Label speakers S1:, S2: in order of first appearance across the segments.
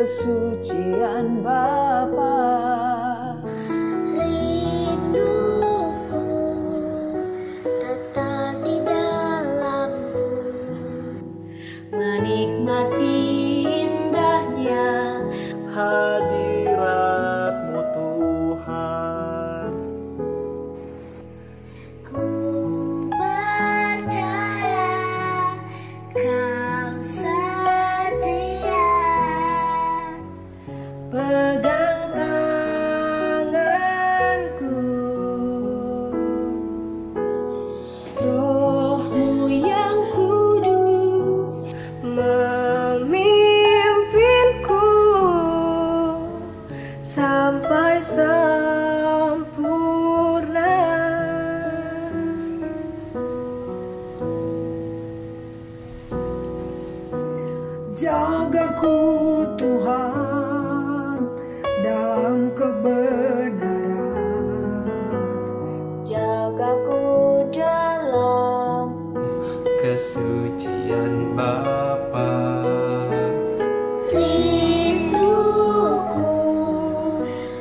S1: kesucian Bapa.
S2: Rinduku tetap di dalammu, menikmati indahnya
S3: hadirat-Mu Tuhan.
S2: ku percaya Kau setia.
S4: Pegang tanganku, Roh-Mu yang kudus memimpinku sampai sempurna.
S1: Jagaku Tuhan dalam kebenaran,
S2: Jagaku dalam
S3: Kesucian Bapa.
S2: rinduku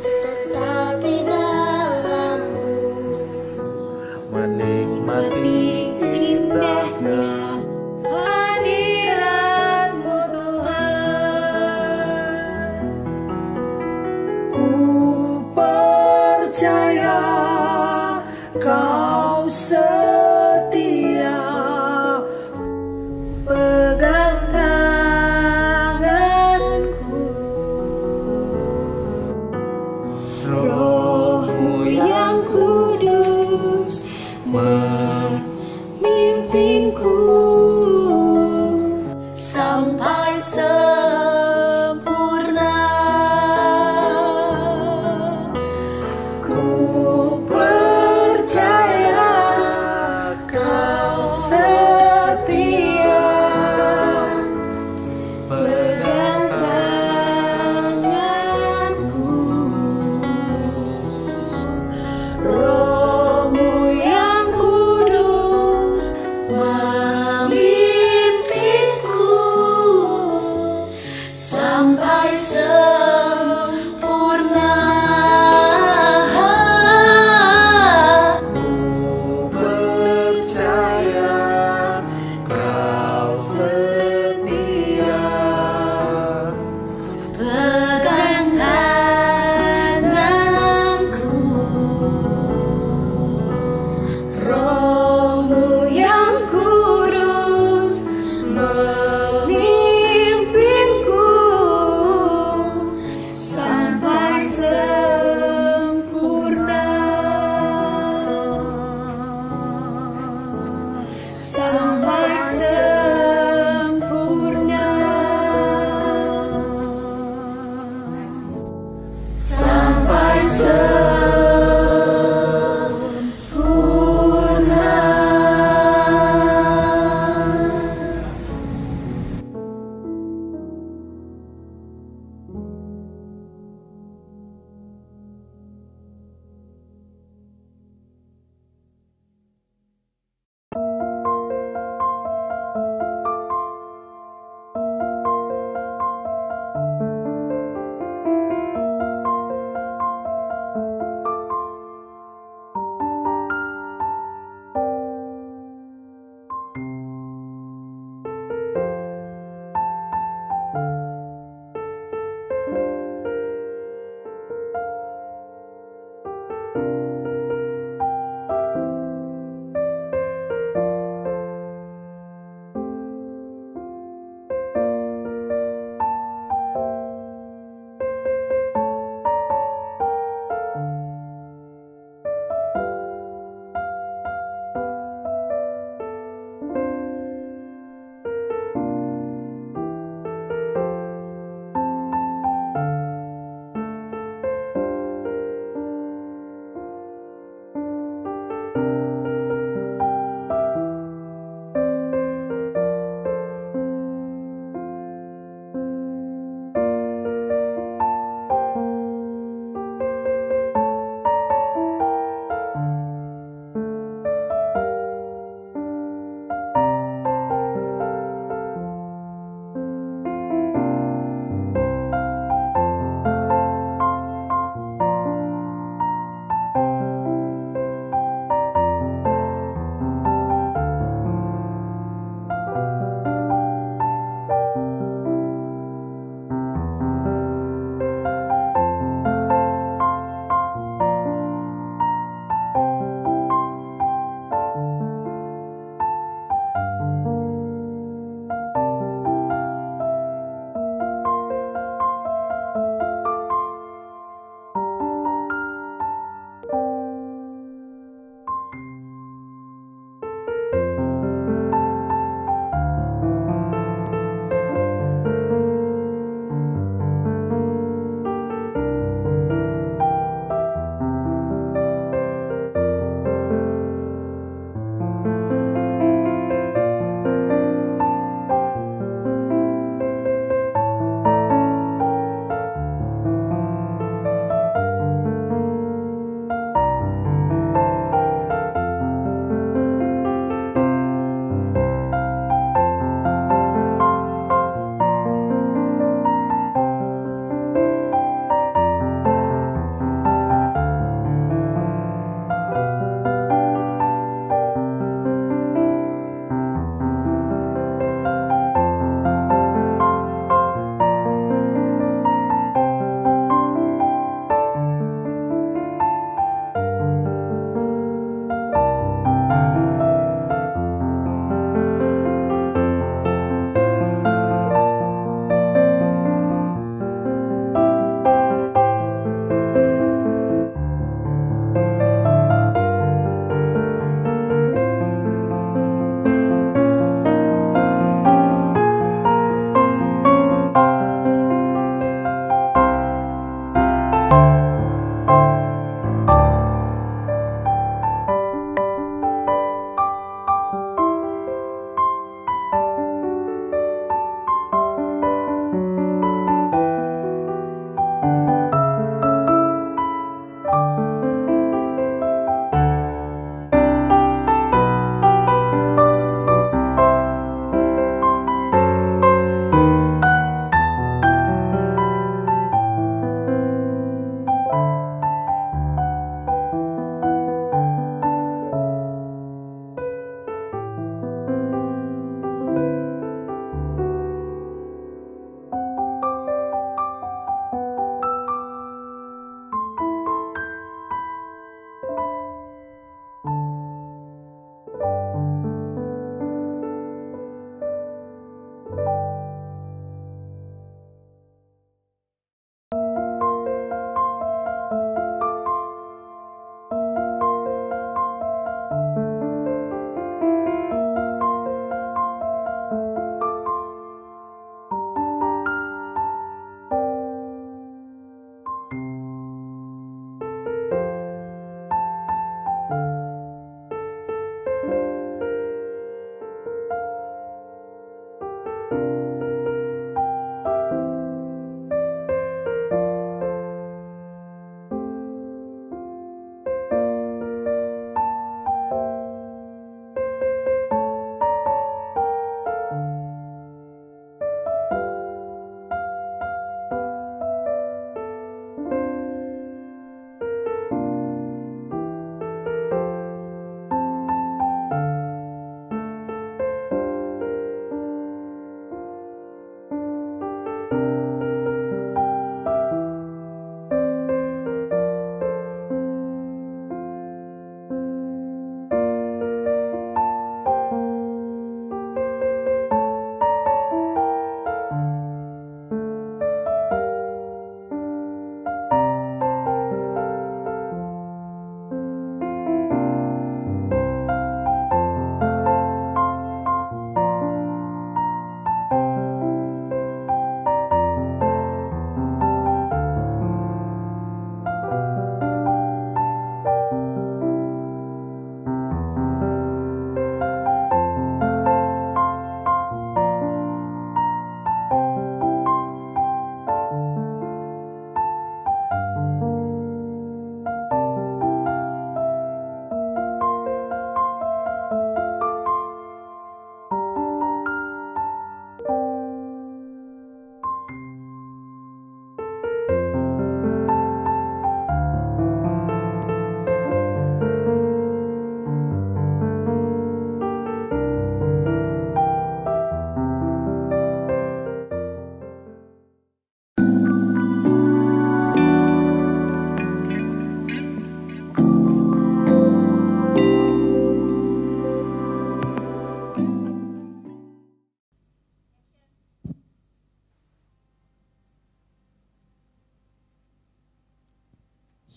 S2: tetap di dalammu,
S3: Menikmati indahnya
S4: Hadirat-Mu Tuhan.
S1: ku percaya Kau setia.
S4: Pegang tanganku,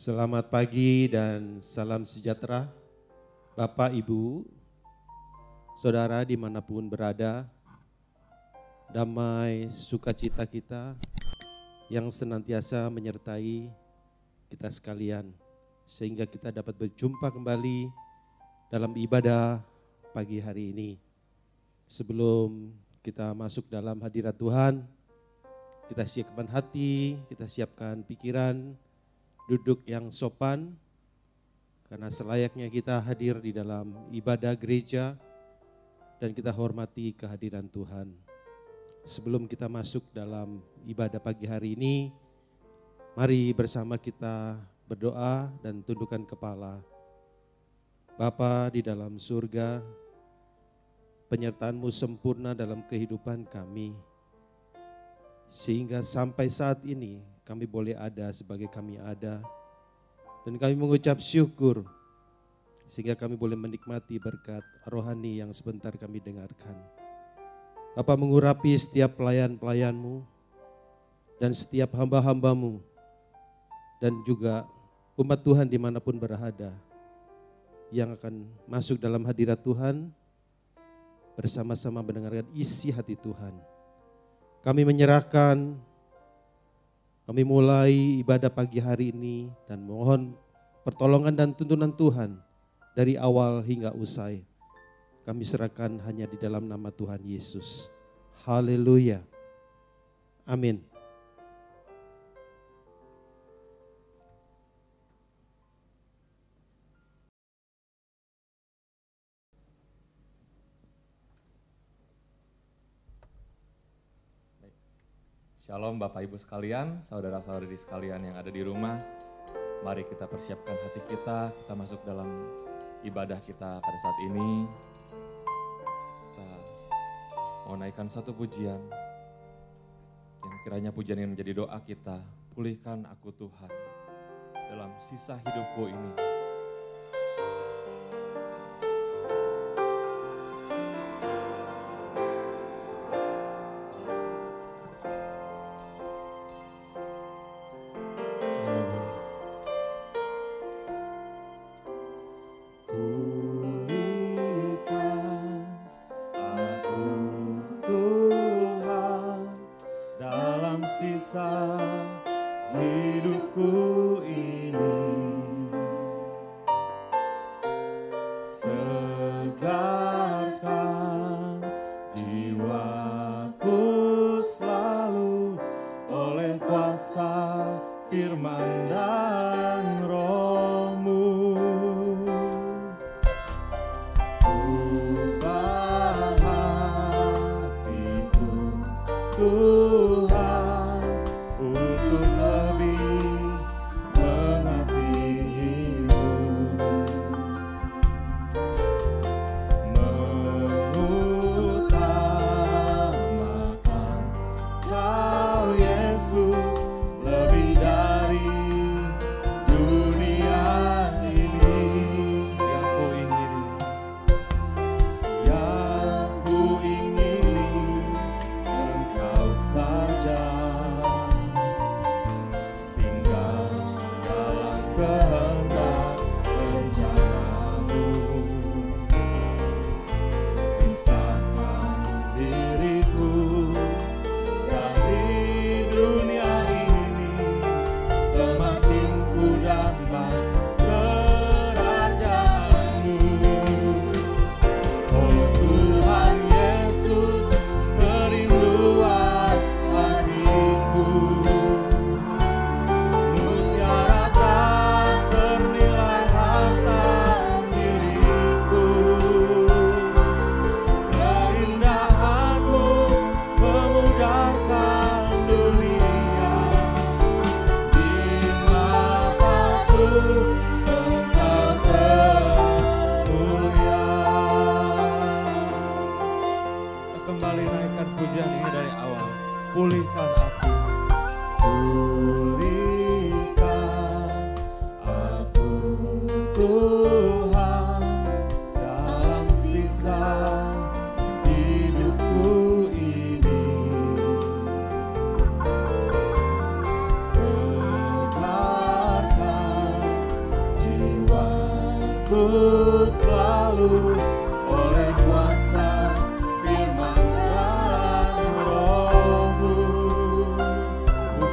S5: Selamat pagi dan salam sejahtera Bapak, Ibu, Saudara dimanapun berada. Damai sukacita kita yang senantiasa menyertai kita sekalian, sehingga kita dapat berjumpa kembali dalam ibadah pagi hari ini. Sebelum kita masuk dalam hadirat Tuhan, kita siapkan hati, kita siapkan pikiran, duduk yang sopan, karena selayaknya kita hadir di dalam ibadah gereja dan kita hormati kehadiran Tuhan. Sebelum kita masuk dalam ibadah pagi hari ini, mari bersama kita berdoa dan tundukkan kepala. Bapa di dalam surga, penyertaan-Mu sempurna dalam kehidupan kami, sehingga sampai saat ini kami boleh ada sebagai kami ada, dan kami mengucap syukur sehingga kami boleh menikmati berkat rohani yang sebentar kami dengarkan. Bapa, mengurapi setiap pelayan-pelayan-Mu dan setiap hamba-hamba-Mu dan juga umat Tuhan dimanapun berada yang akan masuk dalam hadirat Tuhan bersama-sama mendengarkan isi hati Tuhan. Kami menyerahkan, kami mulai ibadah pagi hari ini dan mohon pertolongan dan tuntunan Tuhan dari awal hingga usai. Kami serahkan hanya di dalam nama Tuhan Yesus. Haleluya. Amin.
S3: Shalom Bapak Ibu sekalian, saudara-saudari sekalian yang ada di rumah. Mari kita persiapkan hati kita masuk dalam ibadah kita pada saat ini. Kita mau naikkan satu pujian, yang kiranya pujian ini menjadi doa kita. Pulihkan aku Tuhan dalam sisa hidupku ini.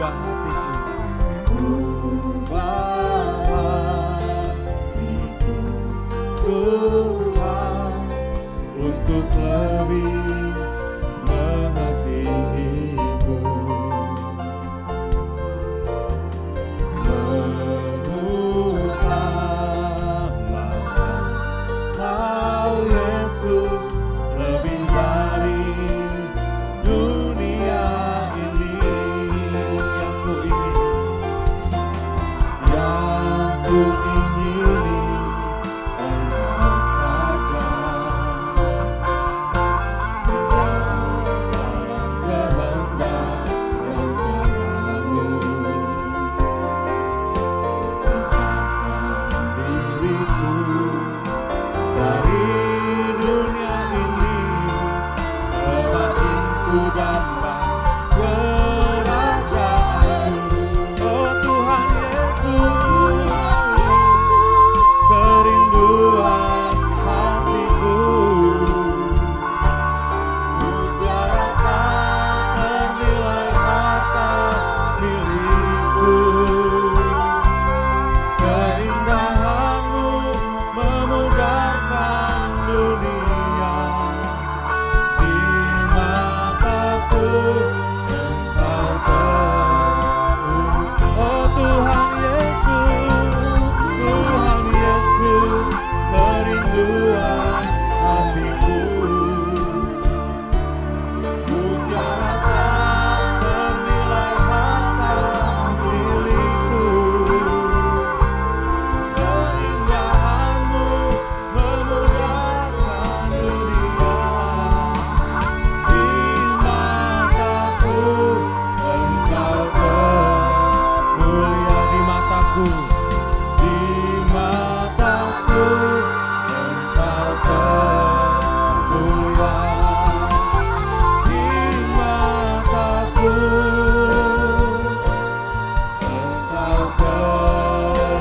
S5: ubah hatiku.
S3: Ubah hatiku Tuhan untuk lebih mengasihi-Mu, mengutamakan Kau Yesus lebih dari dunia ini. Yang ku ingini Engkau saja, dalam kehendak rencana-Mu. Pisahkan diriku dari dunia ini, semakin ku dapat kerajaan-Mu. Oh Tuhan Yesus, kerinduan hatiku, mutiara tak ternilai harta milikku. Keindahan-Mu memudarkan dunia, di mataku Engkau terus. Oh Tuhan Yesus, kerinduan hatiku, mutiara tak ternilai harta milikku. Keindahan-Mu memudarkan dunia, di mataku Engkau termulia. Di mataku Engkau termulia. Di mataku Engkau termulia.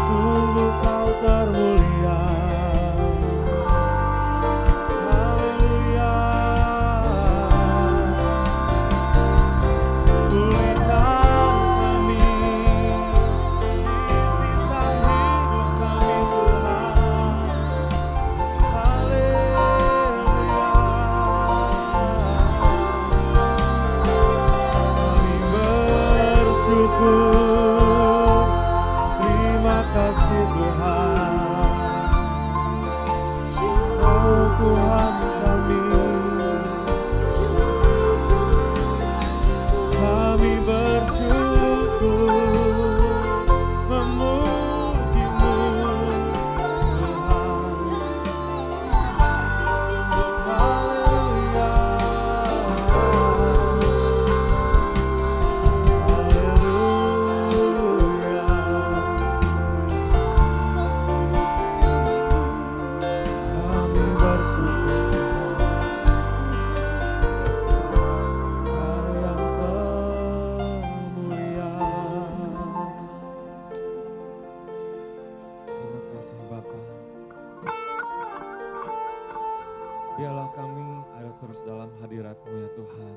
S3: Sungguh Kau termulia. Haleluya. Pulihkan kami di sisa hidup kami Tuhan. Haleluya. Kami bersyukur, terima kasih Tuhan. Oh Tuhan kami bersyukur memuji-Mu Tuhan. Haleluya. Haleluya. Kami bersyukur Kau yang kemuliaan. Terima kasih Bapa. Biarlah kami ada terus dalam hadirat-Mu ya Tuhan.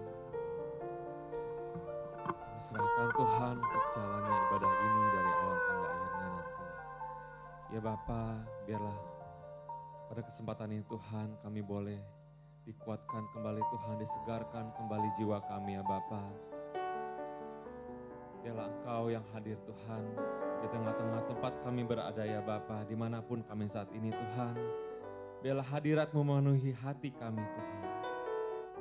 S3: Kami serahkan Tuhan untuk jalannya ibadah ini dari awal hingga akhirnya nanti. Ya Bapa, biarlah pada kesempatan ini Tuhan kami boleh dikuatkan kembali Tuhan, disegarkan kembali jiwa kami ya Bapa. Biarlah Engkau yang hadir Tuhan di tengah-tengah tempat kami berada ya Bapa, dimanapun kami saat ini Tuhan. Biarlah hadirat-Mu memenuhi hati kami Tuhan.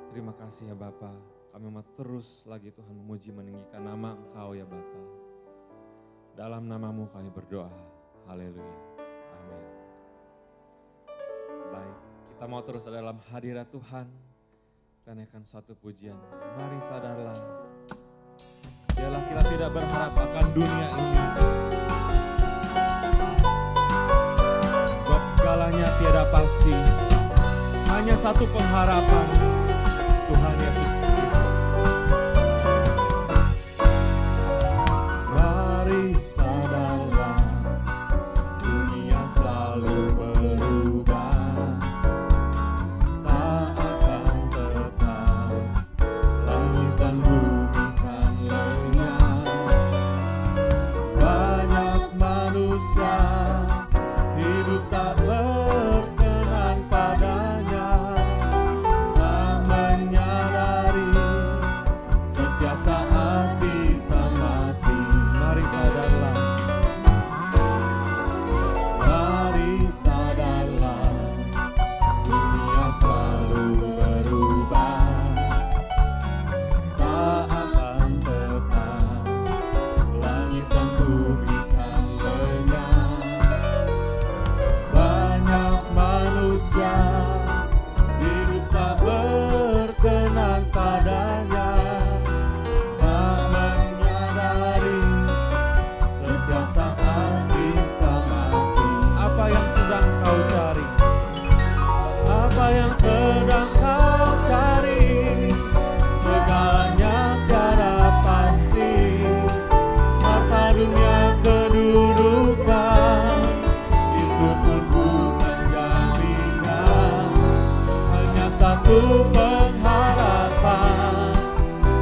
S3: Terima kasih ya Bapa, kami mau terus lagi Tuhan memuji meninggikan nama Engkau ya Bapa. Dalam nama-Mu kami berdoa, haleluya, amin. Baik, kita mau terus ada dalam hadirat Tuhan. Kita naikkan suatu pujian, mari sadarlah. Biarlah kita tidak berharap akan dunia ini, sebab segalanya tiada pasti. Hanya satu pengharapan, Tuhan Yesus kita. Mari sadarlah, dunia selalu berubah. yang sedang kau cari? Segalanya tiada pasti, harta dunia kedudukan, itu pun bukan jaminan. Hanya satu pengharapan,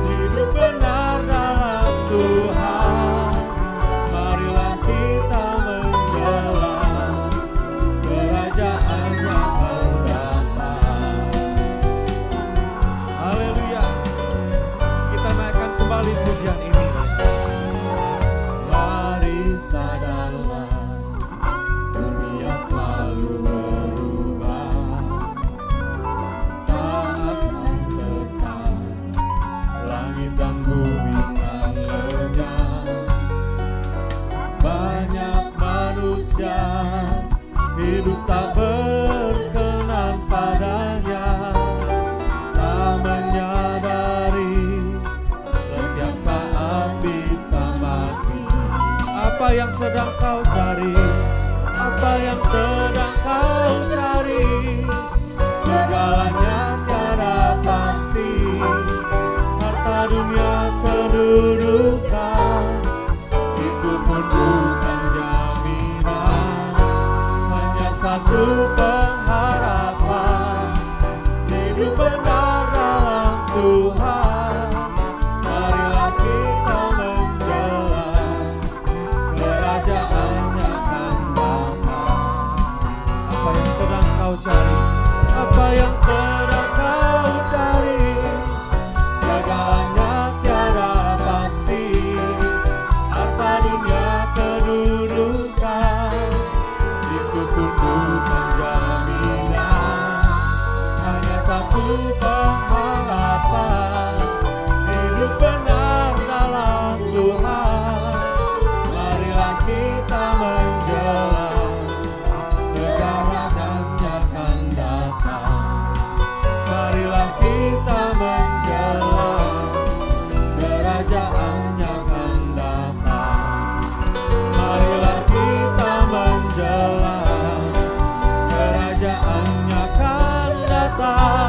S3: hidup benar dalam Tuhan. Marilah kita menjelang kerajaan-Nya akan datang. Haleluya. Kita naikkan kembali pujian ini. Mari sadarlah, dunia selalu berubah, tak akan kekal, langit dan bumi akan lenyap. Banyak manusia hidup tak berkenan padanya, tak menyadari setiap saat bisa mati. Apa yang sedang kau cari? Apa yang sedang kau cari? Segalanya tiada pasti, harta dunia kedudukan, itu pun bukan jaminan. Hanya satu pengharapan, hidup benar dalam Tuhan. Marilah kita menjelang kerajaan-Nya akan datang. Apa yang sedang kau cari? Apa yang sedang kau cari? Segalanya tiada pasti, harta dunia kedudukan, itu pun bukan jaminan. Hanya satu pengharapan, hidup benar dalam Tuhan. Marilah kita menjelang kerajaan-Nya akan datang. Marilah kita menjelang kerajaan-Nya akan datang. Marilah kita menjelang kerajaan-Nya akan datang.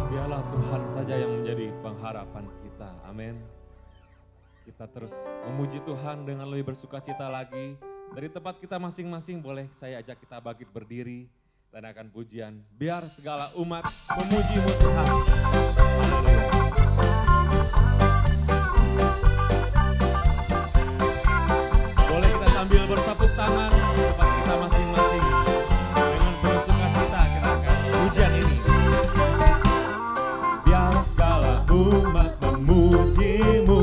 S3: Biarlah Tuhan saja yang menjadi pengharapan kita. Amin. Kita terus memuji Tuhan dengan lebih bersukacita lagi. Dari tempat kita masing-masing boleh saya ajak kita bangkit berdiri dan akan pujian. Biar segala umat memuji-Mu Tuhan. Haleluya. Boleh kita sambil bertepuk tangan di tempat kita masing-masing. Dengan penuh sukacita kita akan pujian ini. Biar segala umat memuji-Mu,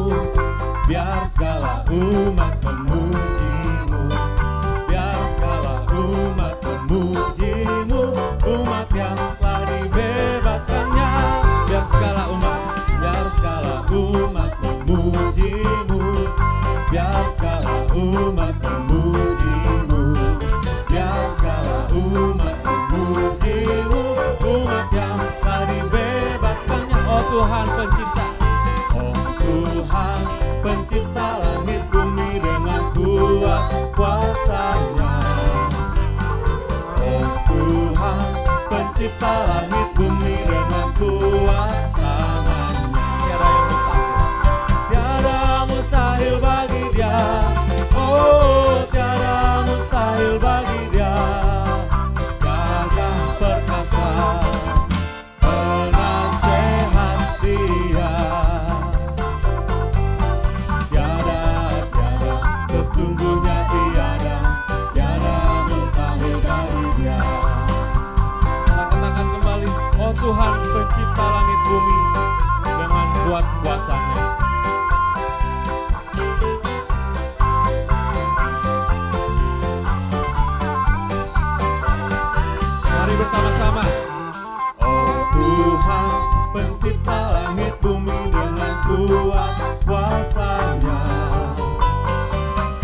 S3: biar segala umat memuji-Mu, biar segala umat memuji-Mu, umat yang telah dibebaskannya. Biar segala umat memuji-Mu, biar segala umat memuji-Mu, biar segala umat memuji-Mu, umat yang telah dibebaskannya. Oh Tuhan pencipta, oh Tuhan pencipta langit bumi dengan kuat kuasa-Nya. Oh Tuhan pencipta langit bumi dengan kuat tangan-Nya. Tiada mustahil bagi Dia. Oh tiada mustahil bagi Dia. Gagah perkasa, penasehat Dia. Tiada, sesungguhnya tiada mustahil bagi Dia. Kita katakan kembali, oh Tuhan pencipta langit bumi dengan kuat kuasa-Nya. Mari bersama-sama. Oh Tuhan pencipta langit bumi dengan kuat kuasa-Nya.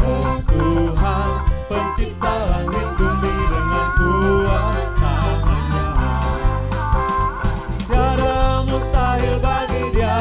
S3: Oh Tuhan pencipta langit bumi dengan kuat tangan-Nya. Tiada mustahil bagi Dia.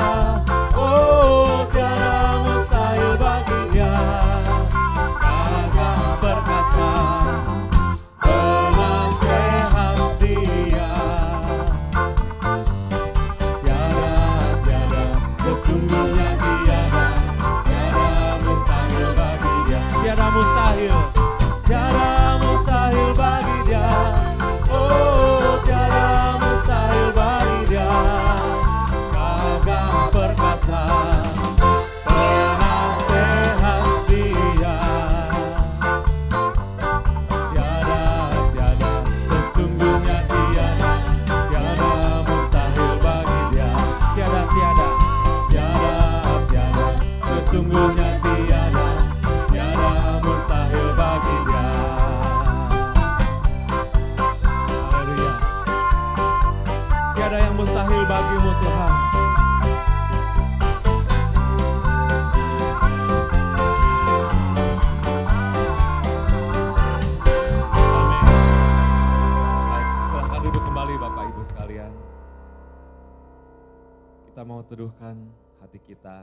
S3: mau teduhkan hati kita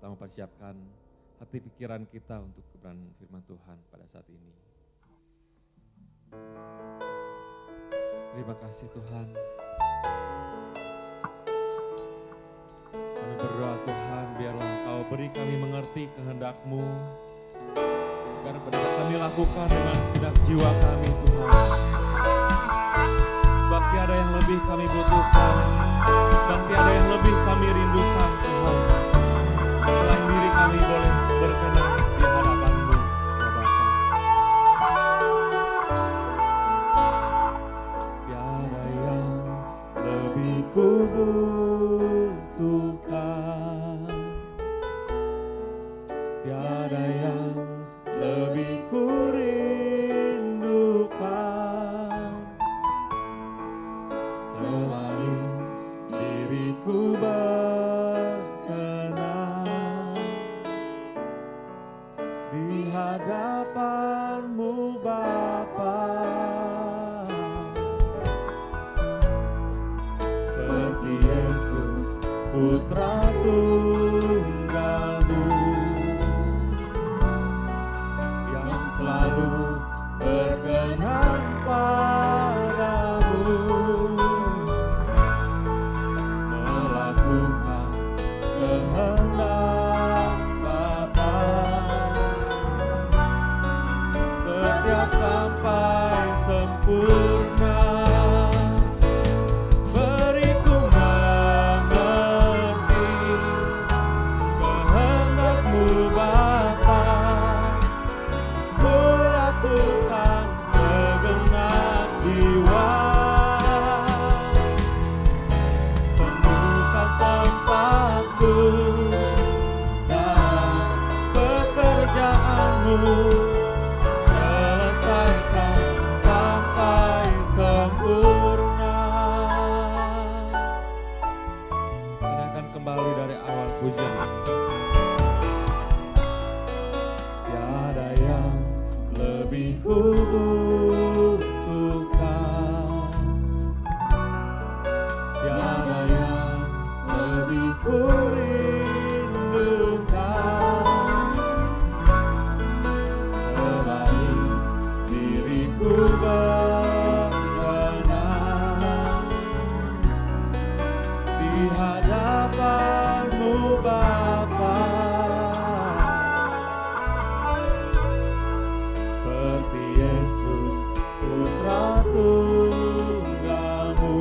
S3: mau persiapkan hati pikiran kita untuk kebenaran firman Tuhan pada saat ini. Terima kasih Tuhan. Kami berdoa Tuhan, biarlah Engkau beri kami mengerti kehendak-Mu, agar dapat kami lakukan dengan segenap jiwa kami Tuhan. Sebab tiada yang lebih kami butuhkan, sebab tiada yang lebih kami rindukan Tuhan. Selain diri kami boleh berkenan di hadapan-Mu, ya Bapa. Tiada yang lebih kubutuhkan, tiada yang lebih kurindukan, selain diriku berkenan di hadapan-Mu Bapa. Seperti Yesus Putra Tunggal-Mu yang selalu berkenan padamu, melakukan kehendak Bapa, setia sampai sempurna. Beriku mengerti kehendak-Mu Bapa, ku lakukan segenap jiwa. Temukan tempatku dalam pekerjaan-Mu, selesaikan sampai sempurna. Kita akan kembali dari awal pujian ini. Tiada yang lebih kubutuhkan, tiada yang lebih kurindukan, selain diriku berkenan di hadapan-Mu Bapa. Seperti Yesus Putra Tunggal-Mu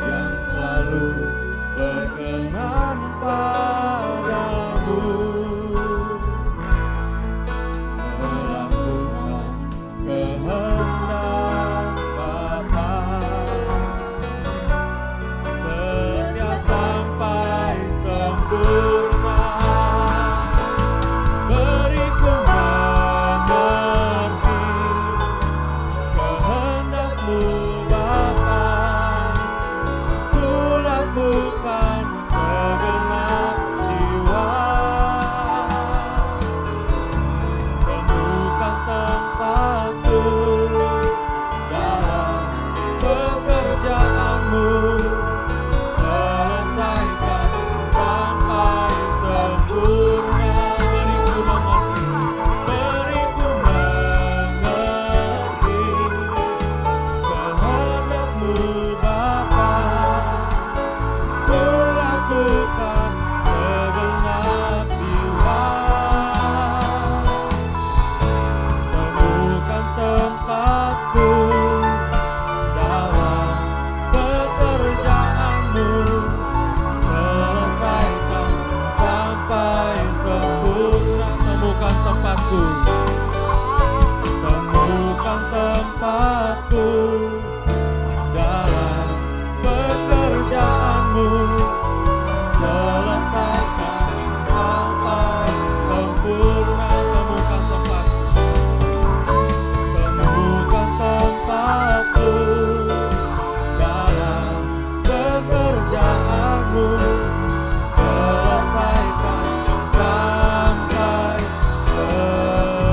S3: yang selalu berkenan padamu, melakukan kehendak Bapa, setia sampai sempurna. Beriku mengerti kehendak-Mu Bapa, ku lakukan segenap jiwa. Temukan tempatku dalam pekerjaan-Mu, selesaikan sampai sempurna. Beriku mengerti kehendak-Mu Bapa, ku lakukan segenap jiwa. Temukan tempatku dalam pekerjaan-Mu, selesaikan sampai sempurna. Temukan tempatku, temukan tempatku dalam pekerjaan-Mu, selesaikan sampai sempurna. Temukan tempatku, temukan tempatku dalam pekerjaan-Mu, selesaikan sampai sempurna.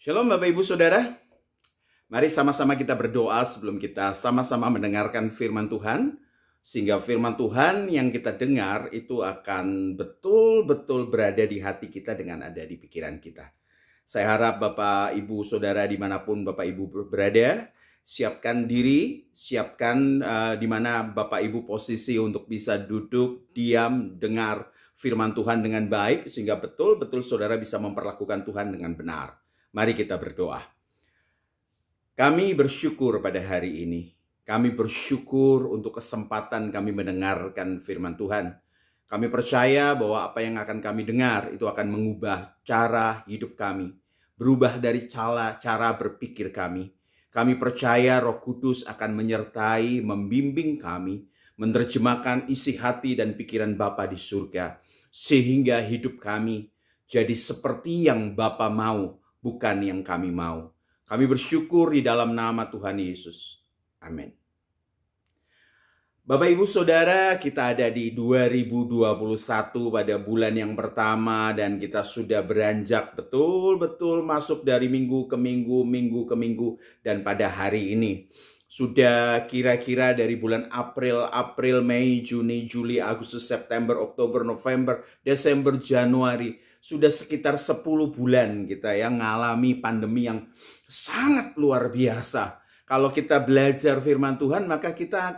S6: Shalom Bapak Ibu Saudara. Mari sama-sama kita berdoa sebelum kita sama-sama mendengarkan firman Tuhan. Sehingga firman Tuhan yang kita dengar itu akan betul-betul berada di hati kita dengan ada di pikiran kita. Saya harap Bapak Ibu Saudara dimanapun Bapak Ibu berada, siapkan diri, siapkan di mana Bapak Ibu posisi untuk bisa duduk, diam, dengar firman Tuhan dengan baik. Sehingga betul-betul saudara bisa memperlakukan Tuhan dengan benar. Mari kita berdoa. Kami bersyukur pada hari ini. Kami bersyukur untuk kesempatan kami mendengarkan firman Tuhan. Kami percaya bahwa apa yang akan kami dengar itu akan mengubah cara hidup kami. Berubah dari cara berpikir kami. Kami percaya Roh Kudus akan menyertai, membimbing kami, menerjemahkan isi hati dan pikiran Bapa di surga. Sehingga hidup kami jadi seperti yang Bapa mau, bukan yang kami mau. Kami bersyukur di dalam nama Tuhan Yesus. Amin. Bapak Ibu Saudara, kita ada di 2021 pada bulan yang pertama dan kita sudah beranjak betul-betul masuk dari minggu ke minggu, dan pada hari ini sudah kira-kira dari bulan April, Mei, Juni, Juli, Agustus, September, Oktober, November, Desember, Januari. Sudah sekitar 10 bulan kita yang mengalami pandemi yang sangat luar biasa. Kalau kita belajar firman Tuhan, maka kita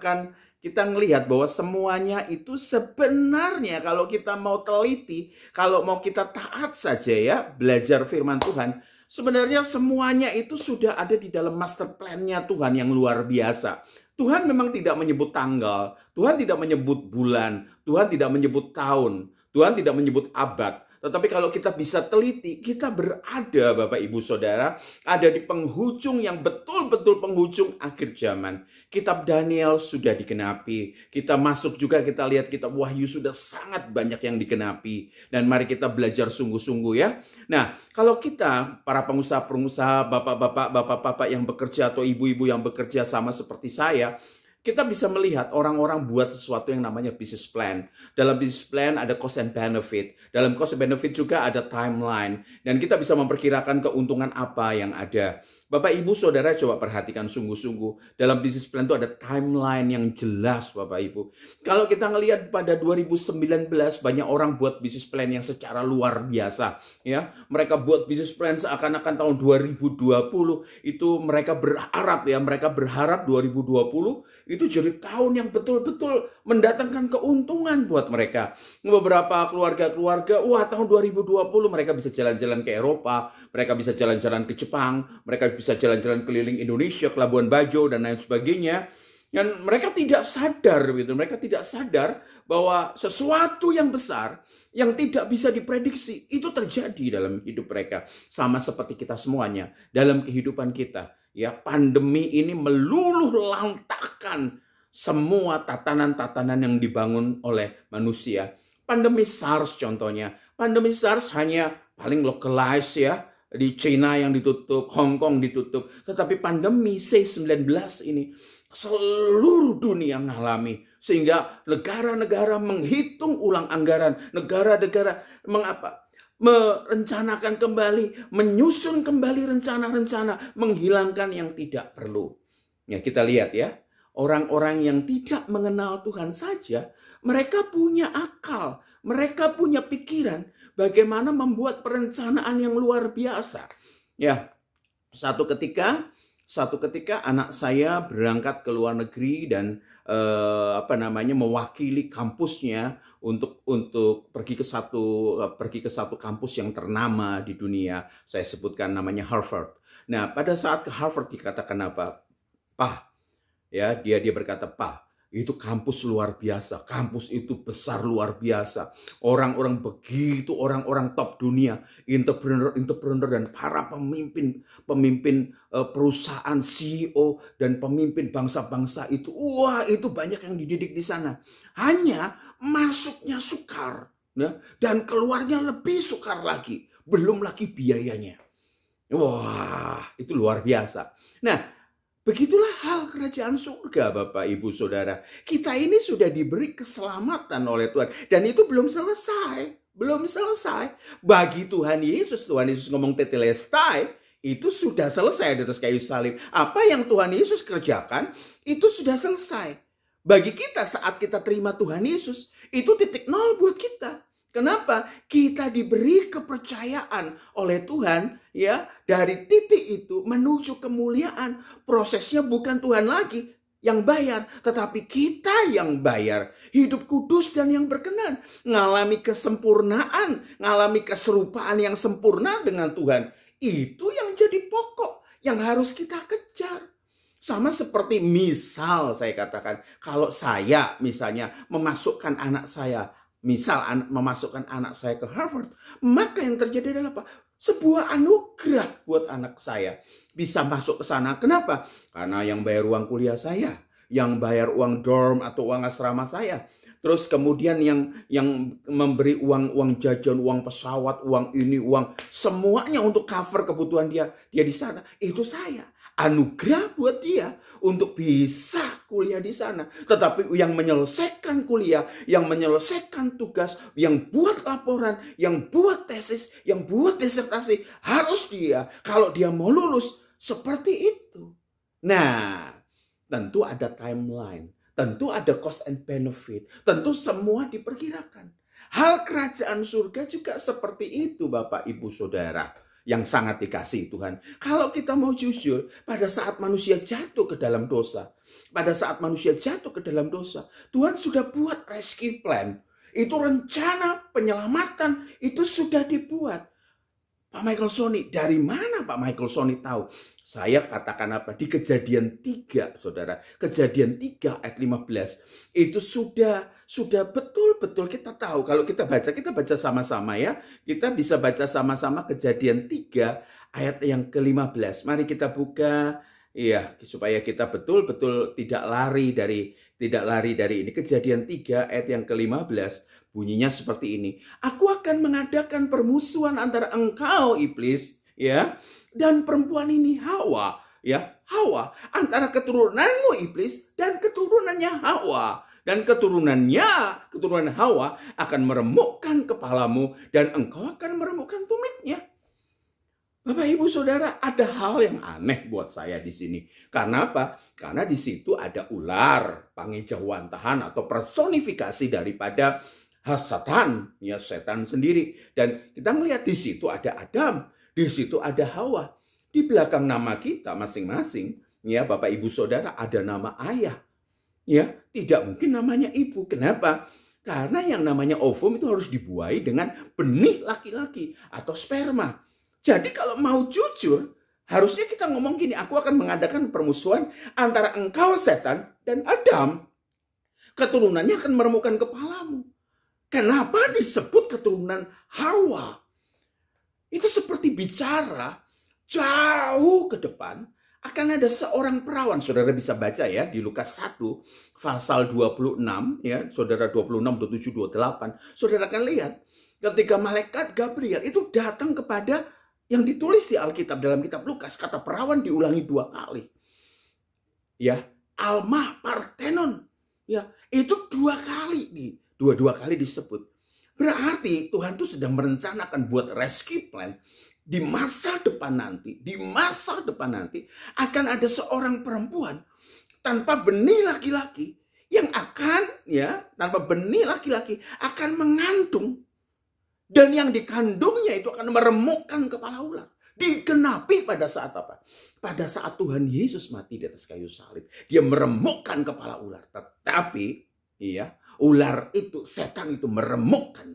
S6: ngelihat bahwa semuanya itu sebenarnya kalau kita mau teliti, kalau mau kita taat saja ya, belajar firman Tuhan, sebenarnya semuanya itu sudah ada di dalam master plan-nya Tuhan yang luar biasa. Tuhan memang tidak menyebut tanggal, Tuhan tidak menyebut bulan, Tuhan tidak menyebut tahun, Tuhan tidak menyebut abad. Tetapi kalau kita bisa teliti, kita berada Bapak Ibu Saudara, ada di penghujung yang betul-betul penghujung akhir zaman. Kitab Daniel sudah digenapi. Kita masuk juga, kita lihat kitab Wahyu sudah sangat banyak yang digenapi. Dan mari kita belajar sungguh-sungguh ya. Nah, kalau kita, para pengusaha-pengusaha, bapak-bapak yang bekerja atau ibu-ibu yang bekerja sama seperti saya, kita bisa melihat orang-orang buat sesuatu yang namanya business plan. Dalam business plan ada cost and benefit. Dalam cost and benefit juga ada timeline. Dan kita bisa memperkirakan keuntungan apa yang ada. Bapak Ibu Saudara coba perhatikan sungguh-sungguh. Dalam business plan itu ada timeline yang jelas Bapak Ibu. Kalau kita ngelihat pada 2019 banyak orang buat business plan yang secara luar biasa. Ya, mereka buat business plan seakan-akan tahun 2020 itu mereka berharap 2020 itu jadi tahun yang betul-betul mendatangkan keuntungan buat mereka. Beberapa keluarga-keluarga, wah tahun 2020 mereka bisa jalan-jalan ke Eropa, mereka bisa jalan-jalan ke Jepang, mereka bisa jalan-jalan keliling Indonesia, ke Labuan Bajo dan lain sebagainya. Dan mereka tidak sadar gitu, mereka tidak sadar bahwa sesuatu yang besar yang tidak bisa diprediksi itu terjadi dalam hidup mereka. Sama seperti kita semuanya dalam kehidupan kita. Ya, pandemi ini meluluh lantakkan semua tatanan-tatanan yang dibangun oleh manusia. Pandemi SARS contohnya. Pandemi SARS hanya paling localized ya. Di China yang ditutup, Hong Kong ditutup. Tetapi pandemi C-19 ini seluruh dunia mengalami. Sehingga negara-negara menghitung ulang anggaran. Negara-negara merencanakan kembali, menyusun kembali rencana-rencana, menghilangkan yang tidak perlu. Ya, kita lihat ya, orang-orang yang tidak mengenal Tuhan saja, mereka punya akal, mereka punya pikiran, bagaimana membuat perencanaan yang luar biasa. Ya, satu ketika anak saya berangkat ke luar negeri dan mewakili kampusnya untuk pergi ke satu kampus yang ternama di dunia. Saya sebutkan namanya Harvard. Nah, pada saat ke Harvard dikatakan apa? Pak, ya dia berkata, Pak, itu kampus luar biasa, kampus itu besar luar biasa. Orang-orang begitu, orang-orang top dunia, entrepreneur dan para pemimpin perusahaan, CEO dan pemimpin bangsa-bangsa itu, wah itu banyak yang dididik di sana. Hanya masuknya sukar, ya, dan keluarnya lebih sukar lagi, belum lagi biayanya. Wah, itu luar biasa. Nah, begitulah hal kerajaan surga Bapak Ibu Saudara. Kita ini sudah diberi keselamatan oleh Tuhan. Dan itu belum selesai. Belum selesai. Bagi Tuhan Yesus ngomong tetelestai. itu sudah selesai di atas kayu salib. Apa yang Tuhan Yesus kerjakan itu sudah selesai. Bagi kita saat kita terima Tuhan Yesus, itu titik nol buat kita. Kenapa? Kita diberi kepercayaan oleh Tuhan ya, dari titik itu menuju kemuliaan. Prosesnya bukan Tuhan lagi yang bayar, tetapi kita yang bayar. Hidup kudus dan yang berkenan, ngalami kesempurnaan, ngalami keserupaan yang sempurna dengan Tuhan. Itu yang jadi pokok yang harus kita kejar. Sama seperti misal saya katakan, kalau saya misalnya memasukkan anak saya, memasukkan anak saya ke Harvard, maka yang terjadi adalah apa? Sebuah anugerah buat anak saya bisa masuk ke sana. Kenapa? Karena yang bayar uang kuliah saya, yang bayar uang dorm atau uang asrama saya. Terus kemudian yang memberi uang jajan, uang pesawat, uang ini, uang semuanya untuk cover kebutuhan dia di sana. Itu saya. Anugerah buat dia untuk bisa kuliah di sana. Tetapi yang menyelesaikan kuliah, yang menyelesaikan tugas, yang buat laporan, yang buat tesis, yang buat disertasi, harus dia. Kalau dia mau lulus, seperti itu. Nah, tentu ada timeline. Tentu ada cost and benefit. Tentu semua diperkirakan. Hal kerajaan surga juga seperti itu, Bapak, Ibu, Saudara. Yang sangat dikasihi Tuhan. Kalau kita mau jujur, pada saat manusia jatuh ke dalam dosa. Pada saat manusia jatuh ke dalam dosa. Tuhan sudah buat rescue plan. Itu rencana penyelamatan. Itu sudah dibuat. Pak Michael Sony, dari mana Pak Michael Sony tahu? Saya katakan apa? Di Kejadian 3, Saudara. Kejadian 3 ayat 15. Itu sudah betul-betul kita tahu. Kalau kita baca sama-sama ya. Kita bisa baca sama-sama Kejadian 3 ayat yang ke-15. Mari kita buka ya, supaya kita betul-betul tidak lari dari ini. Kejadian 3 ayat yang ke-15. Bunyinya seperti ini. Aku akan mengadakan permusuhan antara engkau iblis ya, dan perempuan ini Hawa ya. Hawa, antara keturunanmu iblis dan keturunannya Hawa. Dan keturunan Hawa akan meremukkan kepalamu dan engkau akan meremukkan tumitnya. Bapak, Ibu, Saudara, ada hal yang aneh buat saya di sini. Karena apa? Karena di situ ada ular, pangejauhantahan atau personifikasi daripada Satan, ya setan sendiri. Dan kita melihat di situ ada Adam, di situ ada Hawa. Di belakang nama kita masing-masing, ya Bapak, Ibu, Saudara, ada nama ayah. Ya, tidak mungkin namanya ibu. Kenapa? Karena yang namanya ovum itu harus dibuai dengan benih laki-laki atau sperma. Jadi kalau mau jujur, harusnya kita ngomong gini, aku akan mengadakan permusuhan antara engkau setan dan Adam. Keturunannya akan meremukkan kepalamu. Kenapa disebut keturunan Hawa? Itu seperti bicara jauh ke depan. Akan ada seorang perawan, saudara bisa baca ya di Lukas 1 pasal 26 ya, saudara 26, 27, 28. Saudara akan lihat ketika malaikat Gabriel itu datang kepada yang ditulis di Alkitab dalam kitab Lukas, kata perawan diulangi 2 kali. Ya, Alma Parthenon. Ya, itu 2 kali dua kali disebut. Berarti Tuhan itu sedang merencanakan buat rescue plan. Di masa depan nanti akan ada seorang perempuan tanpa benih laki-laki yang akan mengandung, dan yang dikandungnya itu akan meremukkan kepala ular. Digenapi pada saat apa? Pada saat Tuhan Yesus mati di atas kayu salib. Dia meremukkan kepala ular. Tetapi ya, ular itu, setan itu meremukkan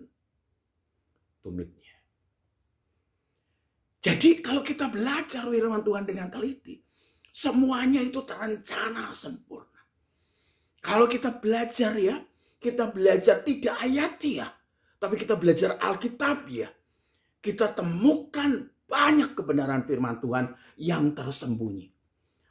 S6: tumitnya. Jadi kalau kita belajar firman Tuhan dengan teliti, semuanya itu terencana sempurna. Kalau kita belajar ya, kita belajar tidak ayati ya, tapi kita belajar Alkitab ya, kita temukan banyak kebenaran firman Tuhan yang tersembunyi.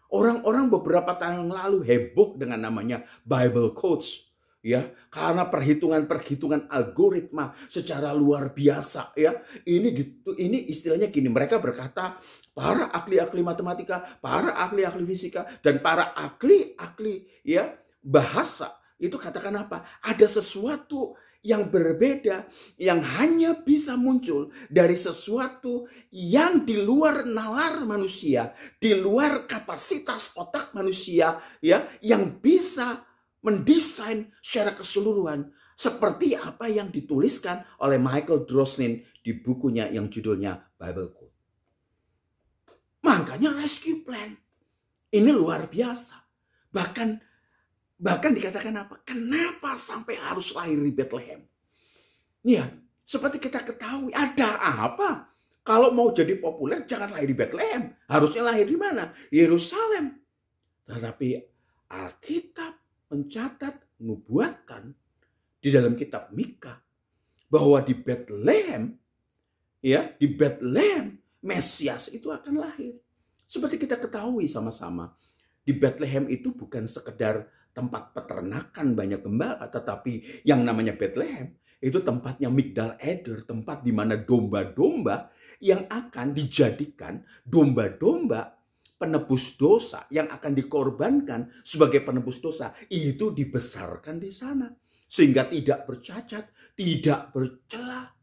S6: Orang-orang beberapa tahun yang lalu heboh dengan namanya Bible Codes. Ya, karena perhitungan algoritma secara luar biasa ya. Ini istilahnya gini, mereka berkata para ahli-ahli matematika, para ahli-ahli fisika, dan para ahli-ahli ya bahasa itu katakan apa? Ada sesuatu yang berbeda, yang hanya bisa muncul dari sesuatu yang di luar nalar manusia, di luar kapasitas otak manusia, ya, yang bisa mendesain secara keseluruhan seperti apa yang dituliskan oleh Michael Drosnin di bukunya yang judulnya Bible Code. Makanya rescue plan ini luar biasa. Bahkan dikatakan apa? Kenapa sampai harus lahir di Bethlehem? Ya, seperti kita ketahui, ada apa? Kalau mau jadi populer, jangan lahir di Bethlehem. Harusnya lahir di mana? Yerusalem. Tetapi Alkitab mencatat, nubuatkan di dalam kitab Mika bahwa di Bethlehem, ya, di Bethlehem Mesias itu akan lahir. Seperti kita ketahui sama-sama, di Bethlehem itu bukan sekedar tempat peternakan banyak gembala, tetapi yang namanya Bethlehem itu tempatnya Migdal Eder, tempat di mana domba-domba yang akan dijadikan domba-domba penebus dosa yang akan dikorbankan sebagai penebus dosa itu dibesarkan di sana sehingga tidak bercacat, tidak bercela.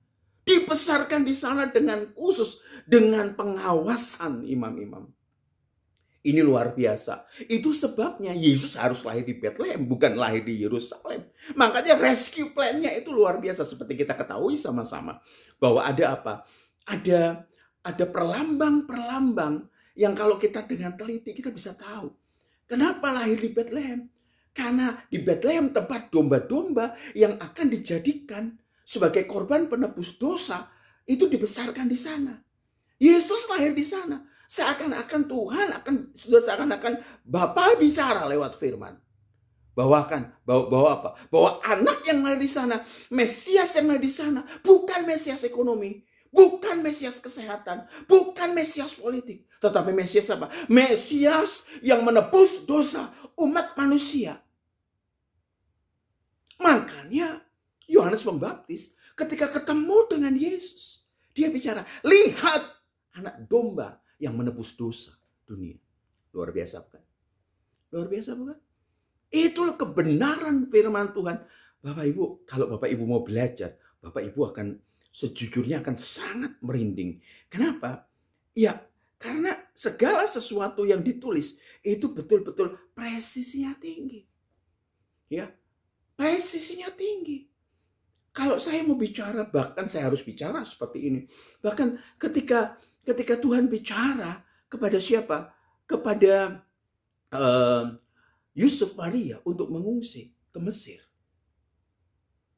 S6: Dibesarkan di sana dengan khusus dengan pengawasan imam-imam. Ini luar biasa. Itu sebabnya Yesus harus lahir di Bethlehem, bukan lahir di Yerusalem. Makanya rescue plan-nya itu luar biasa. Seperti kita ketahui sama-sama. Bahwa ada apa? Ada perlambang-perlambang yang kalau kita dengan teliti kita bisa tahu. Kenapa lahir di Bethlehem? Karena di Bethlehem tempat domba-domba yang akan dijadikan sebagai korban penebus dosa itu dibesarkan di sana. Yesus lahir di sana. Seakan-akan Tuhan sudah seakan-akan Bapa bicara lewat firman. Bahwa apa? Bahwa anak yang lahir di sana, Mesias yang lahir di sana, bukan Mesias ekonomi, bukan Mesias kesehatan, bukan Mesias politik, tetapi Mesias apa? Mesias yang menebus dosa umat manusia. Makanya Yohanes Pembaptis ketika ketemu dengan Yesus, dia bicara, lihat anak domba yang menebus dosa dunia. Luar biasa bukan? Luar biasa bukan? Itulah kebenaran firman Tuhan. Bapak Ibu, kalau Bapak Ibu mau belajar, Bapak Ibu akan sejujurnya akan sangat merinding. Kenapa? Ya, karena segala sesuatu yang ditulis itu betul-betul presisinya tinggi. Ya, presisinya tinggi. Kalau saya mau bicara, bahkan saya harus bicara seperti ini. Bahkan ketika Tuhan bicara kepada siapa? Kepada Yusuf Maria untuk mengungsi ke Mesir.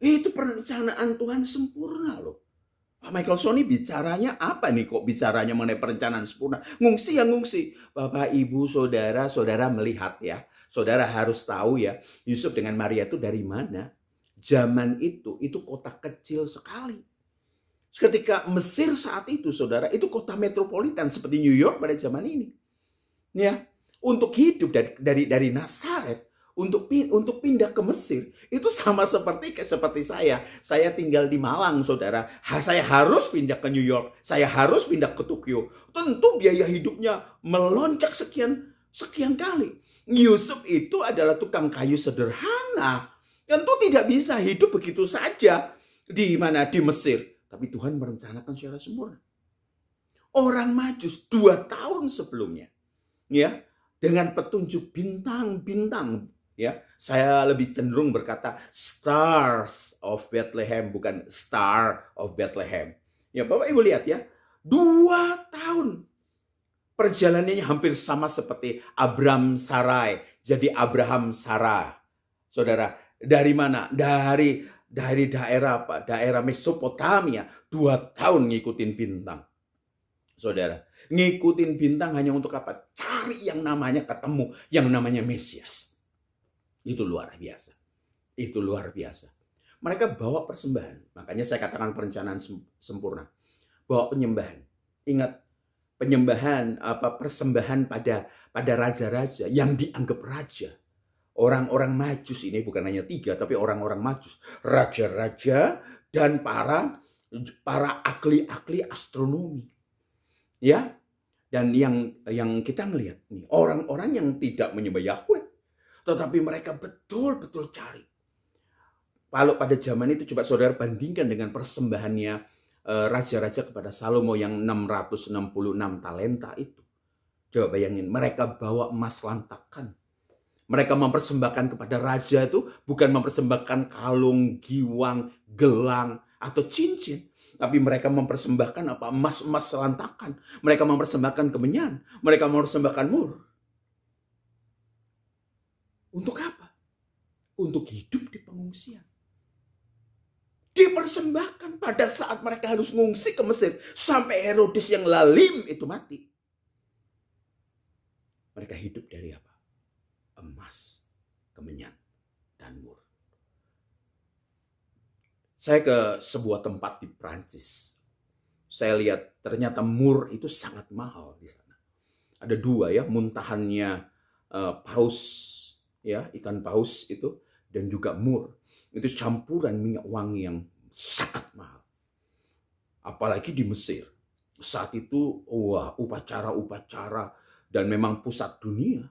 S6: Itu perencanaan Tuhan sempurna loh. Pak Michael Sony bicaranya apa nih kok bicaranya mengenai perencanaan sempurna? Ngungsi ya ngungsi. Bapak, Ibu, Saudara melihat ya. Saudara harus tahu ya, Yusuf dengan Maria itu dari mana? Zaman itu kota kecil sekali. Ketika Mesir saat itu, saudara, itu kota metropolitan seperti New York pada zaman ini. Ya, untuk hidup dari Nazaret, untuk pindah ke Mesir, itu sama seperti saya. Saya tinggal di Malang, saudara. Saya harus pindah ke New York. Saya harus pindah ke Tokyo. Tentu biaya hidupnya melonjak sekian kali. Yusuf itu adalah tukang kayu sederhana. Tentu tidak bisa hidup begitu saja di Mesir. Tapi Tuhan merencanakan secara sempurna. Orang Majus 2 tahun sebelumnya, ya, dengan petunjuk bintang-bintang, ya, saya lebih cenderung berkata stars of Bethlehem, bukan star of Bethlehem. Ya, Bapak Ibu lihat ya, 2 tahun perjalanannya hampir sama seperti Abram Sarai, jadi Abraham Sarah. Saudara, dari mana? Dari daerah apa? Daerah Mesopotamia. 2 tahun ngikutin bintang. Saudara, ngikutin bintang hanya untuk apa? Cari yang namanya ketemu, yang namanya Mesias. Itu luar biasa. Itu luar biasa. Mereka bawa persembahan. Makanya saya katakan perencanaan sempurna. Bawa penyembahan. Ingat, penyembahan persembahan pada raja-raja yang dianggap raja. Orang-orang Majus ini bukan hanya 3, tapi orang-orang Majus, raja-raja dan para ahli-ahli astronomi, ya. Dan yang kita ngelihat nih, orang-orang yang tidak menyembah Yahweh, tetapi mereka betul-betul cari Kalau pada zaman itu coba saudara bandingkan dengan persembahannya raja-raja kepada Salomo yang 666 talenta itu. Coba bayangin, mereka bawa emas lantakan. Mereka mempersembahkan kepada raja itu bukan mempersembahkan kalung, giwang, gelang, atau cincin. Tapi mereka mempersembahkan apa? Emas-emas selantakan. Mereka mempersembahkan kemenyan. Mereka mempersembahkan mur. Untuk apa? Untuk hidup di pengungsian. Dipersembahkan pada saat mereka harus ngungsi ke Mesir. Sampai Herodes yang lalim itu mati. Mereka hidup dari apa? Emas, kemenyan, dan mur. Saya ke sebuah tempat di Prancis. Saya lihat ternyata mur itu sangat mahal di sana. Ada dua ya, muntahannya paus, ya ikan paus itu, dan juga mur. Itu campuran minyak wangi yang sangat mahal. Apalagi di Mesir. Saat itu, wah, upacara-upacara dan memang pusat dunia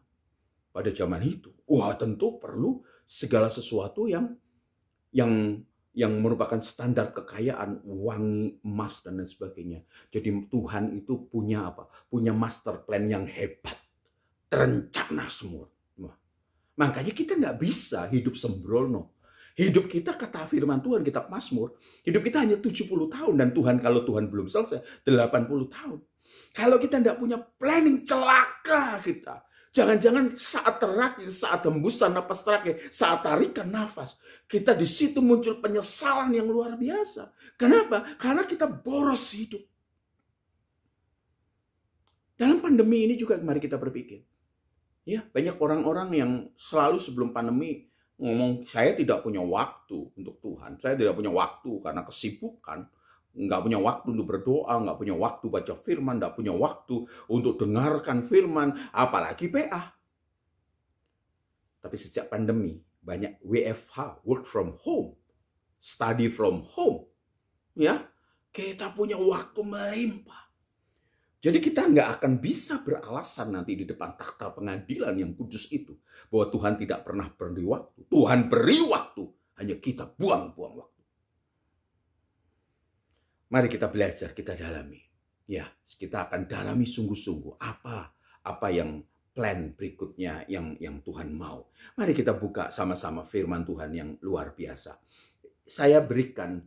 S6: pada zaman itu. Wah, tentu perlu segala sesuatu yang merupakan standar kekayaan, wangi, emas, dan lain sebagainya. Jadi Tuhan itu punya apa? Punya master plan yang hebat. Terencana semua. Makanya kita nggak bisa hidup sembrono. Hidup kita, kata firman Tuhan, kitab Mazmur, hidup kita hanya 70 tahun. Dan Tuhan, kalau Tuhan belum selesai, 80 tahun. Kalau kita nggak punya planning, celaka kita. Jangan-jangan saat terakhir, saat hembusan napas terakhir, saat tarikan nafas, kita di situ muncul penyesalan yang luar biasa. Kenapa? Karena kita boros hidup. Dalam pandemi ini juga mari kita berpikir. Ya, banyak orang-orang yang selalu sebelum pandemi ngomong, saya tidak punya waktu untuk Tuhan. Saya tidak punya waktu karena kesibukan. Nggak punya waktu untuk berdoa, nggak punya waktu baca firman, nggak punya waktu untuk dengarkan firman, apalagi PA. Tapi sejak pandemi, banyak WFH, work from home, study from home. Ya, kita punya waktu melimpah. Jadi kita nggak akan bisa beralasan nanti di depan takhta pengadilan yang kudus itu, bahwa Tuhan tidak pernah beri waktu. Tuhan beri waktu, hanya kita buang-buang waktu. Mari kita belajar, kita dalami. Ya, kita akan dalami sungguh-sungguh apa yang plan berikutnya yang Tuhan mau. Mari kita buka sama-sama firman Tuhan yang luar biasa. Saya berikan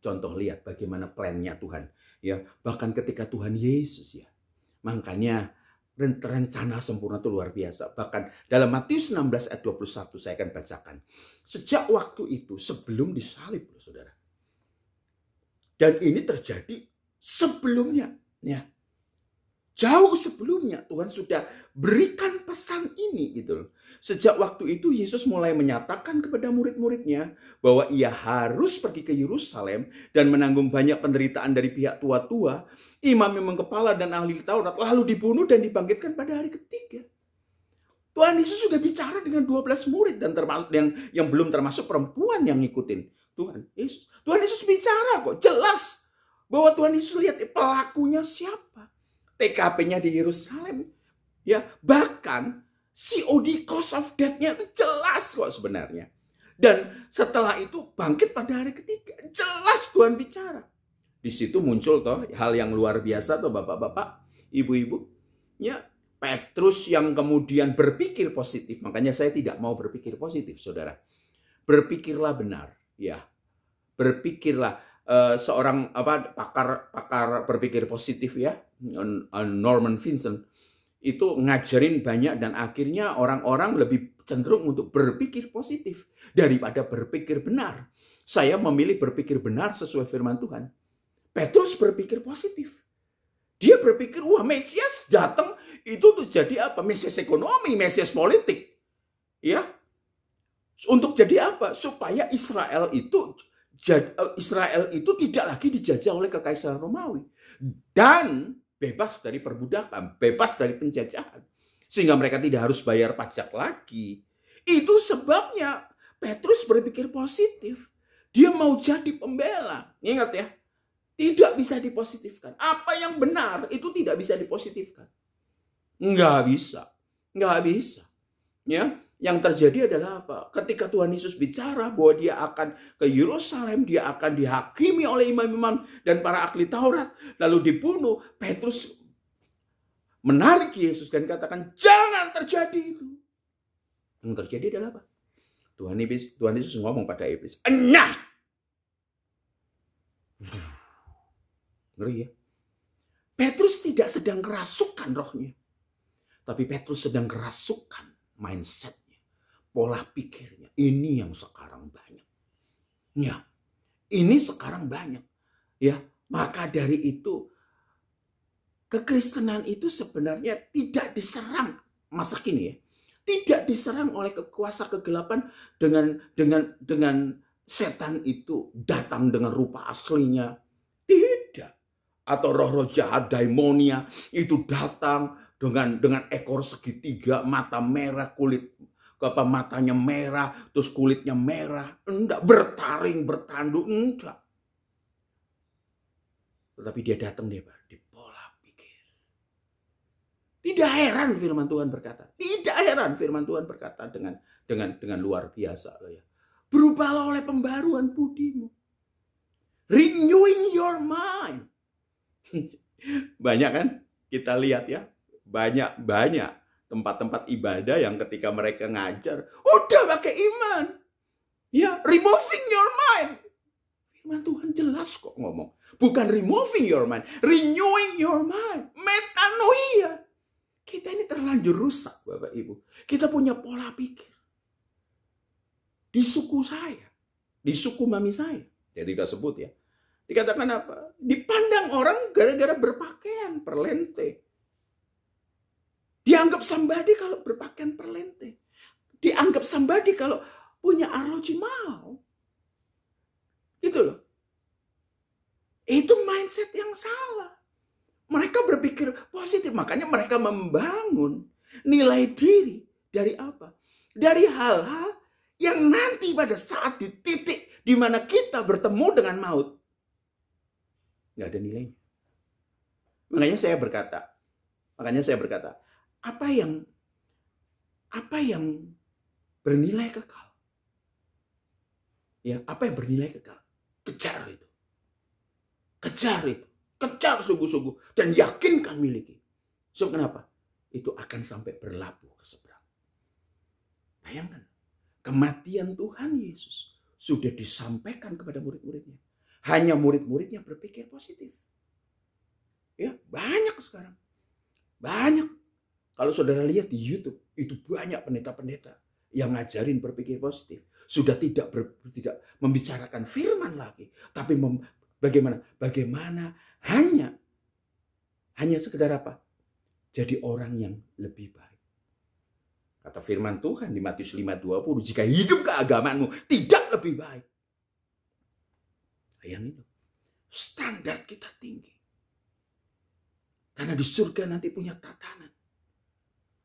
S6: contoh, lihat bagaimana plannya Tuhan. Ya, bahkan ketika Tuhan Yesus ya. Makanya rencana sempurna itu luar biasa. Bahkan dalam Matius 16 ayat 21 saya akan bacakan. Sejak waktu itu sebelum disalib, saudara. Dan ini terjadi sebelumnya, ya. Jauh sebelumnya Tuhan sudah berikan pesan ini gitu. Sejak waktu itu Yesus mulai menyatakan kepada murid-muridnya bahwa ia harus pergi ke Yerusalem dan menanggung banyak penderitaan dari pihak tua-tua, imam-imam kepala dan ahli Taurat, lalu dibunuh dan dibangkitkan pada hari ketiga. Tuhan Yesus sudah bicara dengan 12 murid dan termasuk yang belum termasuk perempuan yang ngikutin Tuhan Yesus. Tuhan Yesus bicara kok jelas bahwa Tuhan Yesus lihat pelakunya siapa. TKP-nya di Yerusalem. Ya, bahkan COD, cause of death-nya itu jelas kok sebenarnya. Dan setelah itu bangkit pada hari ketiga. Jelas Tuhan bicara. Di situ muncul toh hal yang luar biasa toh bapak-bapak, ibu-ibu. Ya, Petrus yang kemudian berpikir positif. Makanya saya tidak mau berpikir positif, saudara. Berpikirlah benar. Ya, berpikirlah. Seorang pakar berpikir positif ya, Norman Vincent, itu ngajarin banyak dan akhirnya orang-orang lebih cenderung untuk berpikir positif daripada berpikir benar. Saya memilih berpikir benar sesuai firman Tuhan. Petrus berpikir positif. Dia berpikir, wah Mesias datang itu tuh jadi apa? Mesias ekonomi, Mesias politik. Ya. Untuk jadi apa? Supaya Israel itu tidak lagi dijajah oleh kekaisaran Romawi dan bebas dari perbudakan, bebas dari penjajahan, sehingga mereka tidak harus bayar pajak lagi. Itu sebabnya Petrus berpikir positif. Dia mau jadi pembela. Ingat ya, tidak bisa dipositifkan. Apa yang benar itu tidak bisa dipositifkan. Nggak bisa. Ya, Yang terjadi adalah apa? Ketika Tuhan Yesus bicara bahwa dia akan ke Yerusalem, dia akan dihakimi oleh imam-imam dan para ahli Taurat, lalu dibunuh, Petrus menarik Yesus dan katakan, jangan terjadi itu. Yang terjadi adalah apa? Tuhan Yesus ngomong pada iblis, enyah! Ngeri ya? Petrus tidak sedang kerasukan rohnya, tapi Petrus sedang kerasukan mindset. Pola pikirnya. Ini yang sekarang banyak. Ya, ini sekarang banyak. Ya, maka dari itu kekristenan itu sebenarnya tidak diserang masa kini ya. Tidak diserang oleh kekuasa kegelapan dengan setan itu datang dengan rupa aslinya. Tidak. Atau roh-roh jahat daimonia itu datang dengan ekor segitiga, mata merah, matanya merah, terus kulitnya merah. Enggak, bertaring, bertanduk, enggak. Tetapi dia datang di pola pikir. Tidak heran firman Tuhan berkata. Tidak heran firman Tuhan berkata dengan luar biasa. Ya. Berubahlah oleh pembaruan budimu. Renewing your mind. Banyak kan? Kita lihat ya. Banyak tempat-tempat ibadah yang ketika mereka ngajar, udah pakai iman. Ya, removing your mind. Firman Tuhan jelas kok ngomong. Bukan removing your mind, renewing your mind. Metanoia. Kita ini terlanjur rusak, Bapak Ibu. Kita punya pola pikir. Di suku saya, di suku mami saya, saya tidak sebut ya. Dikatakan apa? Dipandang orang gara-gara berpakaian perlente. Dianggap somebody kalau berpakaian perlente. Dianggap somebody kalau punya arloji mahal. Gitu loh. Itu mindset yang salah. Mereka berpikir positif. Makanya mereka membangun nilai diri. Dari apa? Dari hal-hal yang nanti pada saat di titik di mana kita bertemu dengan maut. Nggak ada nilainya. Makanya saya berkata. Apa yang bernilai kekal? Ya, apa yang bernilai kekal? Kejar itu. Kejar itu. Kejar sungguh-sungguh. Dan yakinkan miliki. So, kenapa? Itu akan sampai berlabuh ke seberang. Bayangkan. Kematian Tuhan Yesus sudah disampaikan kepada murid-muridnya. Hanya murid-muridnya berpikir positif. Ya, banyak sekarang. Banyak. Kalau saudara lihat di YouTube, itu banyak pendeta-pendeta yang ngajarin berpikir positif. Sudah tidak membicarakan firman lagi. Tapi bagaimana hanya sekedar apa? Jadi orang yang lebih baik. Kata firman Tuhan di Matius 5:20, jika hidup keagamaanmu tidak lebih baik. Bayangin itu. Standar kita tinggi. Karena di surga nanti punya tatanan.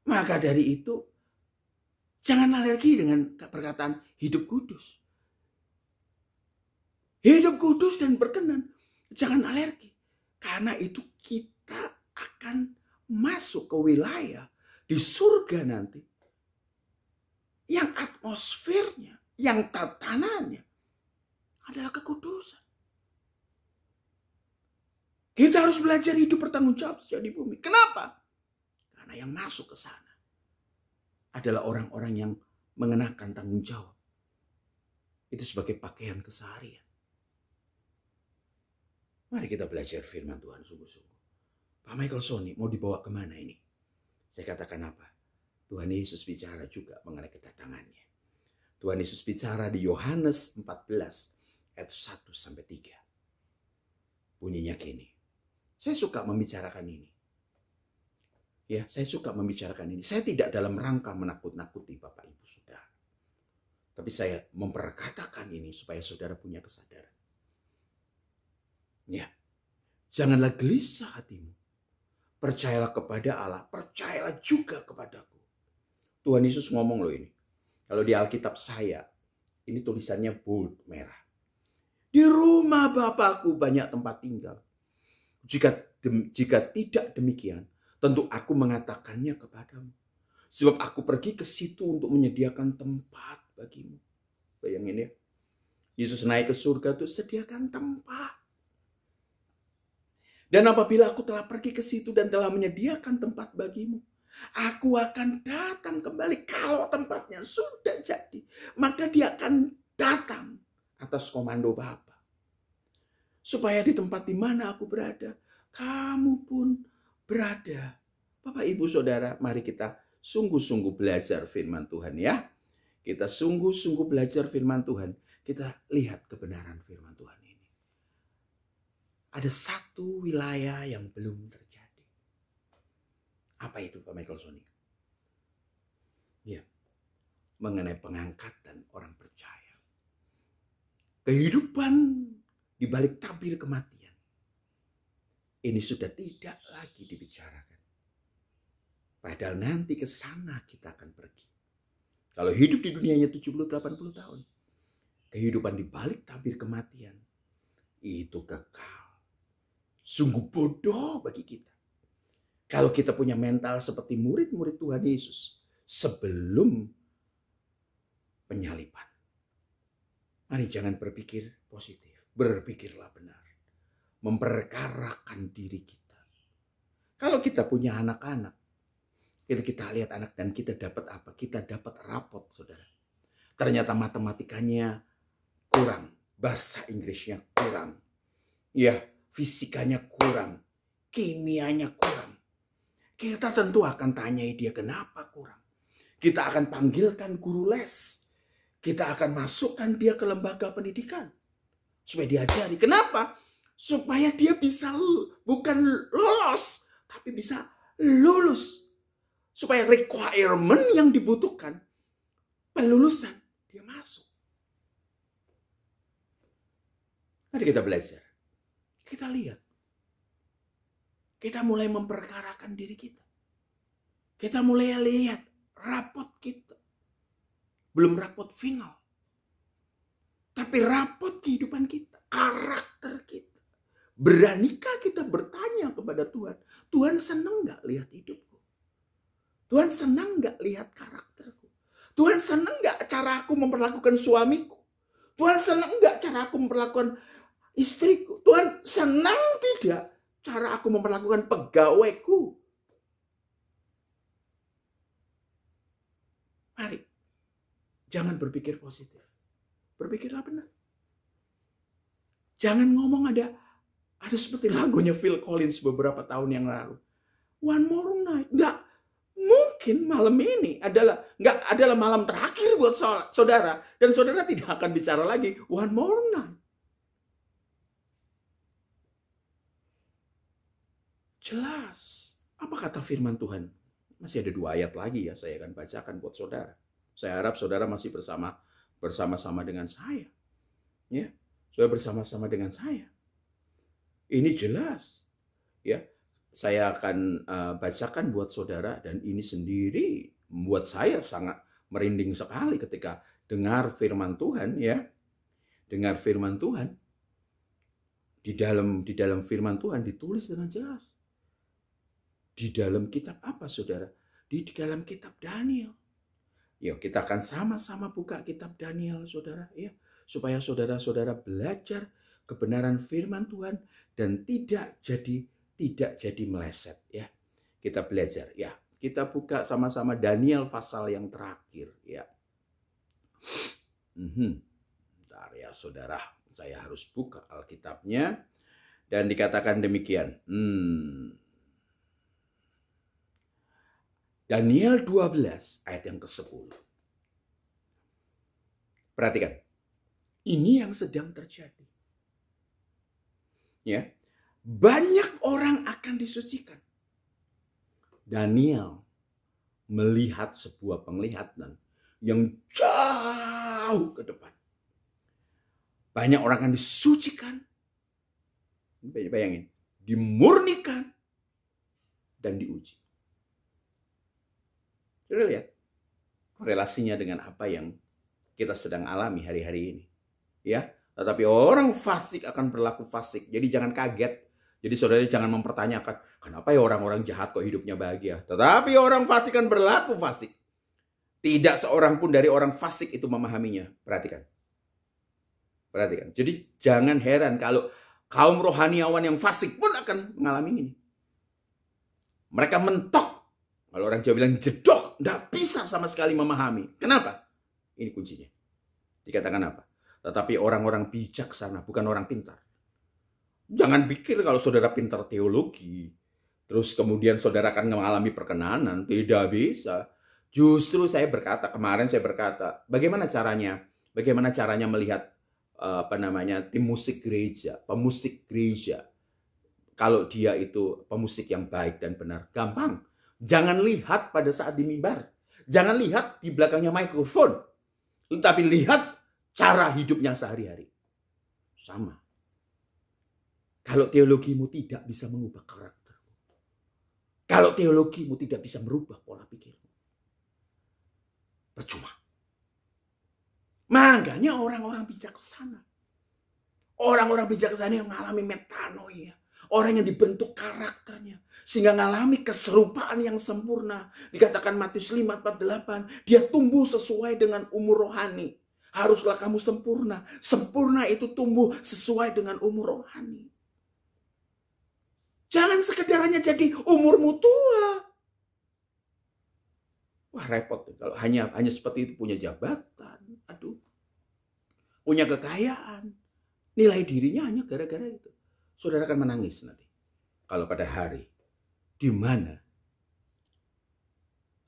S6: Maka dari itu, jangan alergi dengan perkataan hidup kudus. Hidup kudus dan berkenan. Jangan alergi. Karena itu kita akan masuk ke wilayah di surga nanti. Yang atmosfernya, yang tatanannya adalah kekudusan. Kita harus belajar hidup bertanggung jawab di bumi. Kenapa? Karena yang masuk ke sana adalah orang-orang yang mengenakan tanggung jawab. Itu sebagai pakaian keseharian. Mari kita belajar firman Tuhan sungguh-sungguh. Pak Michael Sony mau dibawa kemana ini? Saya katakan apa? Tuhan Yesus bicara juga mengenai kedatangannya. Tuhan Yesus bicara di Yohanes 14 ayat 1-3. Bunyinya gini. Saya suka membicarakan ini. Ya, saya suka membicarakan ini. Saya tidak dalam rangka menakut-nakuti Bapak Ibu Saudara. Tapi saya memperkatakan ini supaya saudara punya kesadaran. Ya, janganlah gelisah hatimu. Percayalah kepada Allah, percayalah juga kepadaku. Tuhan Yesus ngomong loh ini. Kalau di Alkitab saya, ini tulisannya bold merah. Di rumah Bapakku banyak tempat tinggal. Jika tidak demikian, tentu aku mengatakannya kepadamu. Sebab aku pergi ke situ untuk menyediakan tempat bagimu. Bayangin ya. Yesus naik ke surga itu sediakan tempat. Dan apabila aku telah pergi ke situ dan telah menyediakan tempat bagimu, aku akan datang kembali. Kalau tempatnya sudah jadi, maka dia akan datang atas komando Bapa. Supaya di tempat di mana aku berada, kamu pun berada. Bapak, Ibu, Saudara, mari kita sungguh-sungguh belajar firman Tuhan ya. Kita sungguh-sungguh belajar firman Tuhan. Kita lihat kebenaran firman Tuhan ini. Ada satu wilayah yang belum terjadi. Apa itu, Pak Michael Sony? Ya, mengenai pengangkatan orang percaya. Kehidupan di balik tabir kematian. Ini sudah tidak lagi dibicarakan. Padahal nanti ke sana kita akan pergi. Kalau hidup di dunianya 70-80 tahun. Kehidupan di balik tabir kematian. Itu kekal. Sungguh bodoh bagi kita. Kalau kita punya mental seperti murid-murid Tuhan Yesus. Sebelum penyaliban. Mari jangan berpikir positif. Berpikirlah benar. Memperkarakan diri kita. Kalau kita punya anak-anak. Kita lihat anak dan kita dapat apa? Kita dapat rapot, saudara. Ternyata matematikanya kurang. Bahasa Inggrisnya kurang. Ya, fisikanya kurang. Kimianya kurang. Kita tentu akan tanyai dia kenapa kurang. Kita akan panggilkan guru les. Kita akan masukkan dia ke lembaga pendidikan. Supaya diajari. Kenapa? Supaya dia bisa bukan lolos. Tapi bisa lulus. Supaya requirement yang dibutuhkan. Pelulusan. Dia masuk. Mari kita belajar. Kita lihat. Kita mulai memperkarakan diri kita. Kita mulai lihat rapot kita. Belum rapot final. Tapi rapot kehidupan kita. Karakter kita. Beranikah kita bertanya kepada Tuhan? Tuhan senang gak lihat hidupku? Tuhan senang gak lihat karakterku? Tuhan senang gak cara aku memperlakukan suamiku? Tuhan senang gak cara aku memperlakukan istriku? Tuhan senang tidak cara aku memperlakukan pegawaiku? Mari, jangan berpikir positif. Berpikirlah benar. Jangan ngomong ada seperti lagunya Phil Collins beberapa tahun yang lalu. One more night. Enggak. Mungkin malam ini adalah malam terakhir buat saudara. Dan saudara tidak akan bicara lagi one more night. Jelas. Apa kata firman Tuhan? Masih ada 2 ayat lagi ya saya akan bacakan buat saudara. Saya harap saudara masih bersama-sama dengan saya. Ya, saudara bersama-sama dengan saya. Ini jelas. Ya, saya akan bacakan buat saudara dan ini sendiri membuat saya sangat merinding sekali ketika dengar firman Tuhan ya. Dengar firman Tuhan. Di dalam firman Tuhan ditulis dengan jelas. Di dalam kitab apa saudara? Di dalam kitab Daniel. Yuk kita akan sama-sama buka kitab Daniel saudara ya. Supaya saudara-saudara belajar kebenaran firman Tuhan dan tidak jadi meleset ya. Kita belajar ya. Kita buka sama-sama Daniel pasal yang terakhir ya. Bentar ya saudara. Saya harus buka Alkitabnya. Dan dikatakan demikian. Daniel 12 ayat yang ke-10. Perhatikan. Ini yang sedang terjadi. Ya. Banyak orang akan disucikan. Daniel melihat sebuah penglihatan yang jauh ke depan. Banyak orang akan disucikan. Bayangin. Dimurnikan. Dan diuji. Sudah lihat. Korelasinya dengan apa yang kita sedang alami hari-hari ini. Ya. Tetapi orang fasik akan berlaku fasik. Jadi jangan kaget. Jadi saudara jangan mempertanyakan, kenapa ya orang-orang jahat kok hidupnya bahagia. Tetapi orang fasik kan berlaku fasik. Tidak seorang pun dari orang fasik itu memahaminya. Perhatikan. Perhatikan. Jadi jangan heran kalau kaum rohaniawan yang fasik pun akan mengalami ini. Mereka mentok. Kalau orang Jawa bilang jedok. Nggak bisa sama sekali memahami. Kenapa? Ini kuncinya. Dikatakan apa? Tetapi orang-orang bijaksana, bukan orang pintar. Jangan pikir kalau saudara pintar teologi, terus kemudian saudara akan mengalami perkenanan. Tidak bisa. Justru kemarin saya berkata, bagaimana caranya? Bagaimana caranya melihat tim musik gereja, pemusik gereja. Kalau dia itu pemusik yang baik dan benar, gampang. Jangan lihat pada saat di mimbar. Jangan lihat di belakangnya mikrofon. Tetapi lihat cara hidupnya sehari-hari. Sama. Kalau teologimu tidak bisa mengubah karakter. Kalau teologimu tidak bisa merubah pola pikirmu. Percuma. Makanya orang-orang bijaksana. Orang-orang bijaksana yang mengalami metanoia. Orang yang dibentuk karakternya. Sehingga mengalami keserupaan yang sempurna. Dikatakan Matius 5:48. Dia tumbuh sesuai dengan umur rohani. Haruslah kamu sempurna. Sempurna itu tumbuh sesuai dengan umur rohani. Jangan sekedar hanya jadi umurmu tua. Wah repot kalau hanya seperti itu, punya jabatan, aduh, punya kekayaan, nilai dirinya hanya gara-gara itu. Saudara akan menangis nanti kalau pada hari di mana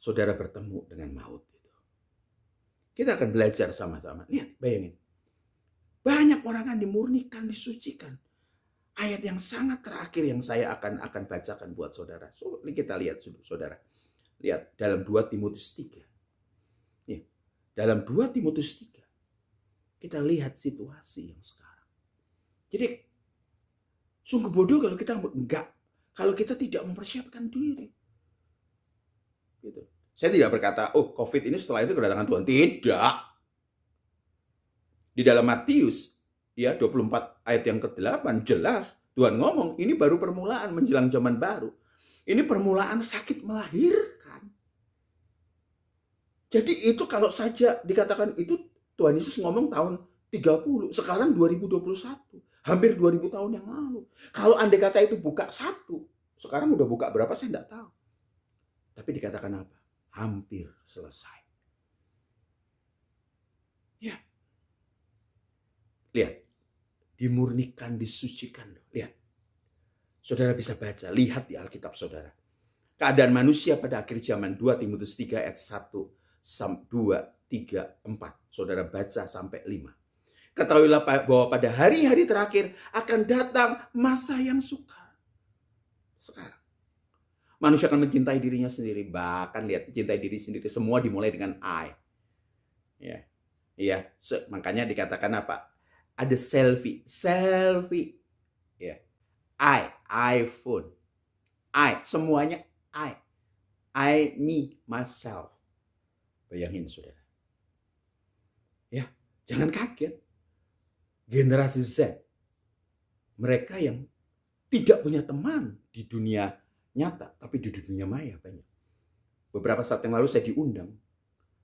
S6: saudara bertemu dengan maut itu. Kita akan belajar sama-sama. Lihat, bayangin, banyak orang kan dimurnikan, disucikan. Ayat yang sangat terakhir yang saya akan bacakan buat saudara. So, kita lihat saudara. Lihat dalam 2 Timotius 3. Ya, dalam 2 Timotius 3 kita lihat situasi yang sekarang. Jadi sungguh bodoh kalau kita tidak mempersiapkan diri. Gitu. Saya tidak berkata, oh COVID ini setelah itu kedatangan Tuhan. Tidak. Di dalam Matius ya 24 ayat yang ke-8 jelas Tuhan ngomong ini baru permulaan menjelang zaman baru. Ini permulaan sakit melahirkan. Jadi itu kalau saja dikatakan itu Tuhan Yesus ngomong tahun 30, sekarang 2021. Hampir 2000 tahun yang lalu. Kalau andai kata itu buka 1, sekarang udah buka berapa saya enggak tahu. Tapi dikatakan apa? Hampir selesai. Ya. Lihat. Dimurnikan, disucikan. Lihat. Saudara bisa baca, lihat di Alkitab saudara. Keadaan manusia pada akhir zaman 2 Timotius 3 ayat 1, 2, 3, 4. Saudara baca sampai 5. Ketahuilah bahwa pada hari-hari terakhir akan datang masa yang sukar. Sekarang. Manusia akan mencintai dirinya sendiri. Bahkan lihat, cintai diri sendiri. Semua dimulai dengan I. Ya. Iya. Makanya dikatakan apa? Ada selfie. Ya. iPhone. Semuanya I, me, myself. Bayangin saudara. Ya, jangan kaget. Generasi Z. Mereka yang tidak punya teman di dunia nyata, tapi di dunia maya banyak. Beberapa saat yang lalu saya diundang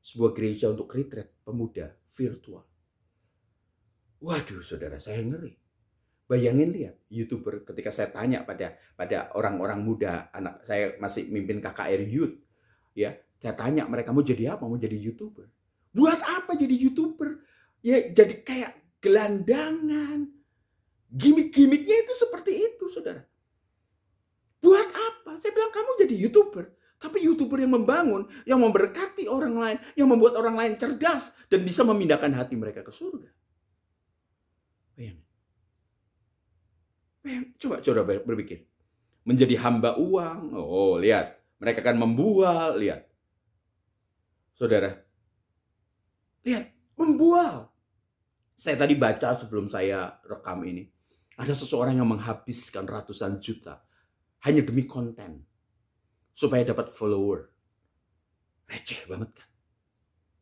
S6: sebuah gereja untuk retreat pemuda virtual. Waduh saudara, saya ngeri. Bayangin lihat, YouTuber ketika saya tanya pada orang-orang muda, anak saya masih mimpin KKR Youth, ya, saya tanya mereka mau jadi apa? Mau jadi YouTuber. Buat apa jadi YouTuber? Ya jadi kayak gelandangan. Gimik-gimiknya itu seperti itu, saudara. Buat apa? Saya bilang kamu jadi YouTuber, tapi YouTuber yang membangun, yang memberkati orang lain, yang membuat orang lain cerdas dan bisa memindahkan hati mereka ke surga. Coba berpikir. Menjadi hamba uang. Oh, lihat. Mereka akan membual. Lihat. Saudara. Lihat. Membual. Saya tadi baca sebelum saya rekam ini. Ada seseorang yang menghabiskan ratusan juta. Hanya demi konten. Supaya dapat follower. Receh banget kan?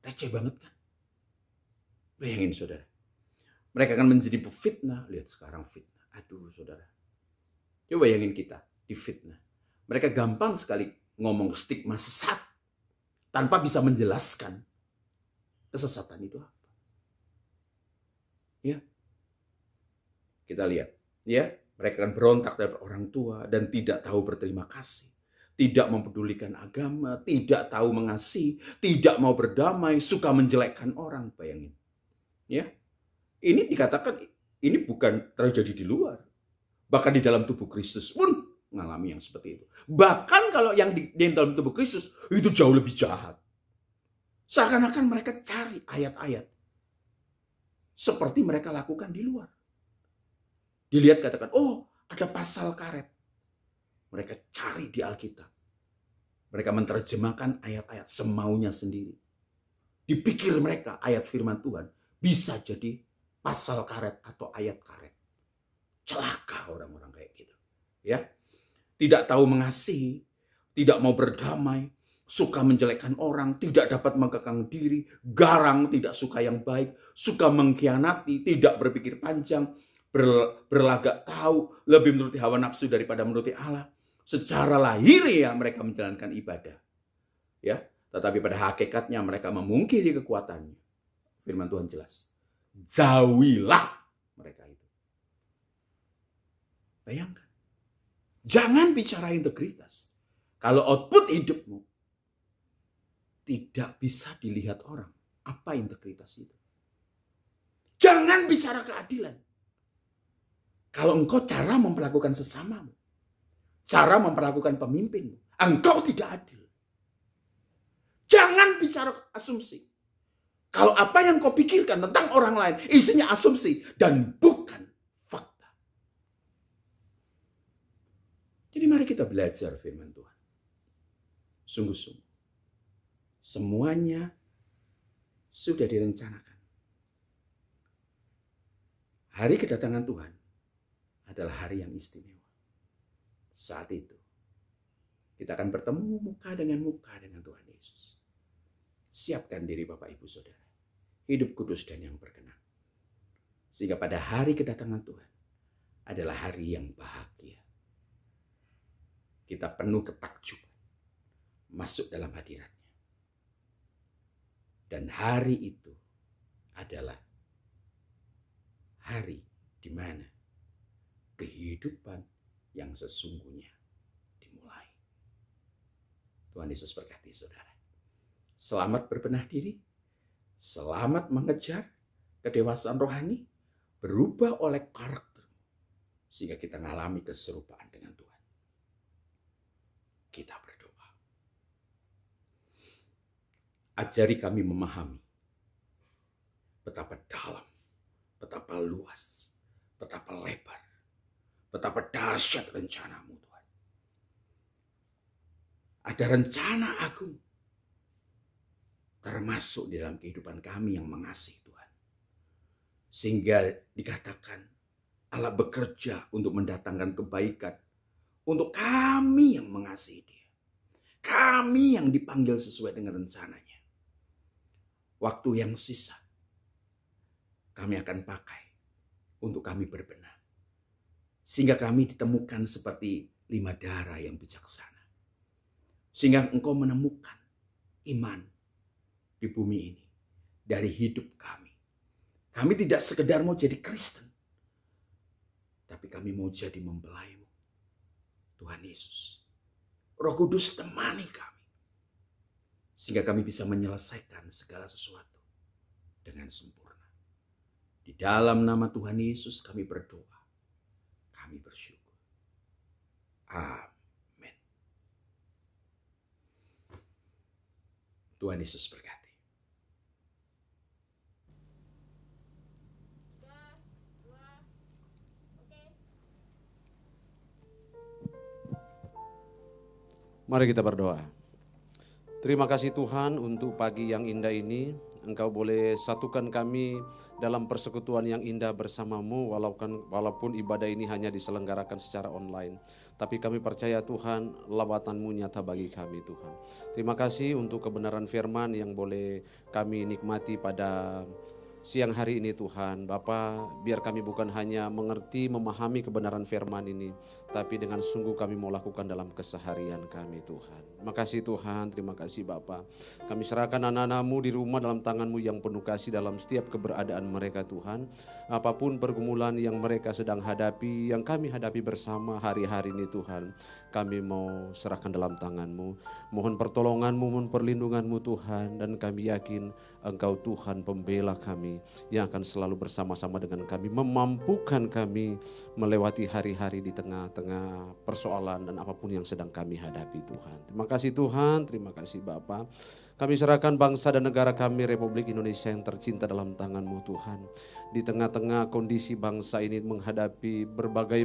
S6: Receh banget kan? Bayangin saudara. Mereka akan menjadi pefitnah. Lihat sekarang fitnah. Aduh saudara. Coba bayangin kita difitnah. Mereka gampang sekali ngomong stigma sesat tanpa bisa menjelaskan kesesatan itu apa. Ya. Kita lihat, ya, mereka akan berontak terhadap orang tua dan tidak tahu berterima kasih, tidak mempedulikan agama, tidak tahu mengasihi, tidak mau berdamai, suka menjelekkan orang, bayangin. Ya. Ini dikatakan ini bukan terjadi di luar. Bahkan di dalam tubuh Kristus pun mengalami yang seperti itu. Bahkan kalau yang di dalam tubuh Kristus itu jauh lebih jahat. Seakan-akan mereka cari ayat-ayat seperti mereka lakukan di luar. Dilihat katakan, oh ada pasal karet. Mereka cari di Alkitab. Mereka menerjemahkan ayat-ayat semaunya sendiri. Dipikir mereka ayat firman Tuhan bisa jadi pasal karet atau ayat karet. Celaka orang-orang kayak gitu. Ya. Tidak tahu mengasihi, tidak mau berdamai, suka menjelekkan orang, tidak dapat mengekang diri, garang, tidak suka yang baik, suka mengkhianati, tidak berpikir panjang, berlagak tahu, lebih menuruti hawa nafsu daripada menuruti Allah. Secara lahiriah mereka menjalankan ibadah. Ya, tetapi pada hakikatnya mereka memungkiri kekuatannya. Firman Tuhan jelas. Jauhilah mereka itu. Bayangkan. Jangan bicara integritas. Kalau output hidupmu tidak bisa dilihat orang. Apa integritas itu? Jangan bicara keadilan. Kalau engkau cara memperlakukan sesamamu, cara memperlakukan pemimpinmu, engkau tidak adil. Jangan bicara asumsi. Kalau apa yang kau pikirkan tentang orang lain isinya asumsi dan bukan fakta. Jadi mari kita belajar firman Tuhan. Sungguh-sungguh. Semuanya sudah direncanakan. Hari kedatangan Tuhan adalah hari yang istimewa. Saat itu kita akan bertemu muka dengan Tuhan Yesus. Siapkan diri Bapak Ibu Saudara. Hidup kudus dan yang berkenan. Sehingga pada hari kedatangan Tuhan adalah hari yang bahagia. Kita penuh ketakjuban masuk dalam hadiratnya. Dan hari itu adalah hari di mana kehidupan yang sesungguhnya dimulai. Tuhan Yesus berkati saudara. Selamat berbenah diri. Selamat mengejar kedewasaan rohani. Berubah oleh karakter. Sehingga kita mengalami keserupaan dengan Tuhan. Kita berdoa. Ajari kami memahami betapa dalam, betapa luas, betapa lebar, betapa dahsyat rencanamu Tuhan. Ada rencana agung termasuk di dalam kehidupan kami yang mengasihi Tuhan. Sehingga dikatakan Allah bekerja untuk mendatangkan kebaikan untuk kami yang mengasihi Dia. Kami yang dipanggil sesuai dengan rencananya. Waktu yang sisa kami akan pakai untuk kami berbenah. Sehingga kami ditemukan seperti 5 darah yang bijaksana. Sehingga engkau menemukan iman di bumi ini dari hidup kami. Kami tidak sekedar mau jadi Kristen. Tapi kami mau jadi mempelaimu. Tuhan Yesus. Roh Kudus temani kami. Sehingga kami bisa menyelesaikan segala sesuatu dengan sempurna. Di dalam nama Tuhan Yesus kami berdoa. Kami bersyukur. Amin. Tuhan Yesus berkati.
S5: Mari kita berdoa. Terima kasih Tuhan untuk pagi yang indah ini. Engkau boleh satukan kami dalam persekutuan yang indah bersamamu walaupun ibadah ini hanya diselenggarakan secara online. Tapi kami percaya Tuhan lawatan-Mu nyata bagi kami Tuhan. Terima kasih untuk kebenaran firman yang boleh kami nikmati pada siang hari ini Tuhan. Bapa, biar kami bukan hanya mengerti, memahami kebenaran firman ini,
S7: tapi dengan sungguh kami mau lakukan dalam keseharian kami Tuhan. Makasih Tuhan, terima kasih Bapa. Kami serahkan anak-anak-Mu di rumah dalam tangan-Mu yang penuh kasih dalam setiap keberadaan mereka Tuhan. Apapun pergumulan yang mereka sedang hadapi, yang kami hadapi bersama hari-hari ini Tuhan, kami mau serahkan dalam tangan-Mu. Mohon pertolongan-Mu, mohon perlindungan-Mu Tuhan, dan kami yakin Engkau Tuhan pembela kami yang akan selalu bersama-sama dengan kami, memampukan kami melewati hari-hari di tengah-tengah persoalan dan apapun yang sedang kami hadapi Tuhan. Terima kasih Tuhan, terima kasih Bapa. Kami serahkan bangsa dan negara kami Republik Indonesia yang tercinta dalam tangan-Mu Tuhan. Di tengah-tengah kondisi bangsa ini menghadapi berbagai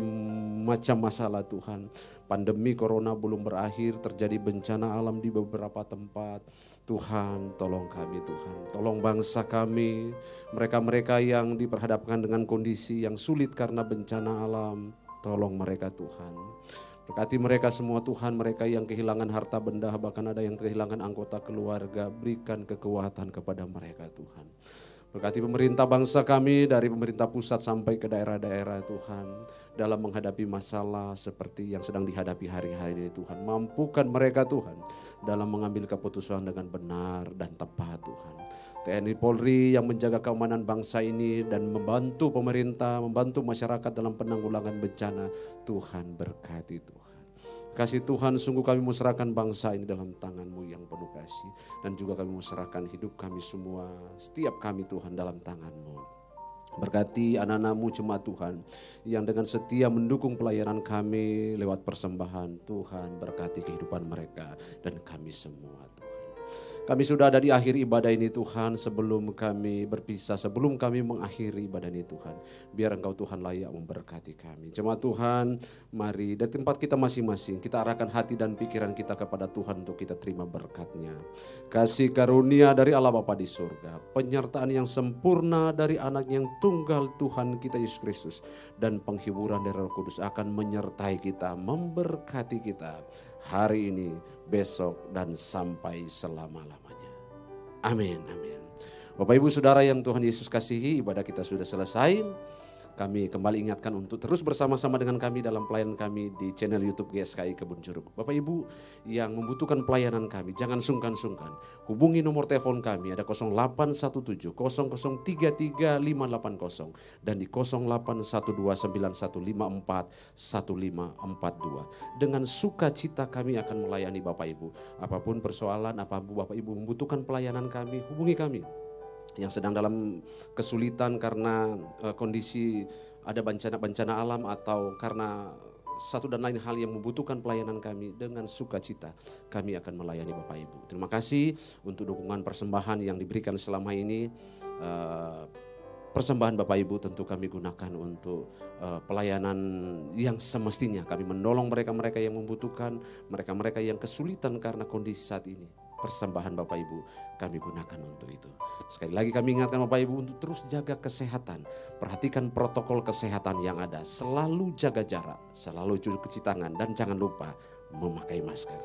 S7: macam masalah Tuhan. Pandemi corona belum berakhir, terjadi bencana alam di beberapa tempat. Tuhan, tolong kami Tuhan, tolong bangsa kami, mereka-mereka yang diperhadapkan dengan kondisi yang sulit karena bencana alam, tolong mereka Tuhan. Berkati mereka semua Tuhan, mereka yang kehilangan harta benda, bahkan ada yang kehilangan anggota keluarga, berikan kekuatan kepada mereka Tuhan. Berkati pemerintah bangsa kami dari pemerintah pusat sampai ke daerah-daerah Tuhan, dalam menghadapi masalah seperti yang sedang dihadapi hari-hari ini Tuhan. Mampukan mereka Tuhan dalam mengambil keputusan dengan benar dan tepat Tuhan. TNI Polri yang menjaga keamanan bangsa ini dan membantu pemerintah, membantu masyarakat dalam penanggulangan bencana, Tuhan berkati Tuhan. Kasih Tuhan, sungguh kami mau serahkan bangsa ini dalam tangan-Mu yang penuh kasih. Dan juga kami mau serahkan hidup kami semua, setiap kami Tuhan dalam tangan-Mu. Berkati anak-anak-Mu jemaat Tuhan yang dengan setia mendukung pelayanan kami lewat persembahan. Tuhan berkati kehidupan mereka dan kami semua Tuhan. Kami sudah ada di akhir ibadah ini Tuhan, sebelum kami berpisah, sebelum kami mengakhiri ibadah ini Tuhan, biar Engkau Tuhan layak memberkati kami. Jemaat Tuhan, mari dari tempat kita masing-masing, kita arahkan hati dan pikiran kita kepada Tuhan untuk kita terima berkat-Nya. Kasih karunia dari Allah Bapa di surga, penyertaan yang sempurna dari anak yang tunggal Tuhan kita Yesus Kristus, dan penghiburan dari Roh Kudus akan menyertai kita, memberkati kita hari ini, besok, dan sampai selama-lamanya. Amin, amin. Bapak Ibu Saudara yang Tuhan Yesus kasihi, ibadah kita sudah selesai. Kami kembali ingatkan untuk terus bersama-sama dengan kami dalam pelayanan kami di channel YouTube GSKI Kebun Jeruk. Bapak Ibu yang membutuhkan pelayanan kami, jangan sungkan-sungkan. Hubungi nomor telepon kami, ada 0817 0033 580 dan di 081291541542. Dengan sukacita kami akan melayani Bapak Ibu. Apapun persoalan, apapun Bapak Ibu membutuhkan pelayanan kami, hubungi kami. Yang sedang dalam kesulitan karena kondisi ada bencana alam atau karena satu dan lain hal yang membutuhkan pelayanan kami, dengan sukacita kami akan melayani Bapak Ibu. Terima kasih untuk dukungan persembahan yang diberikan selama ini. Persembahan Bapak Ibu tentu kami gunakan untuk pelayanan yang semestinya. Kami menolong mereka-mereka yang membutuhkan, mereka-mereka yang kesulitan karena kondisi saat ini. Persembahan Bapak Ibu kami gunakan untuk itu. Sekali lagi kami ingatkan Bapak Ibu untuk terus jaga kesehatan. Perhatikan protokol kesehatan yang ada. Selalu jaga jarak, selalu cuci tangan, dan jangan lupa memakai masker.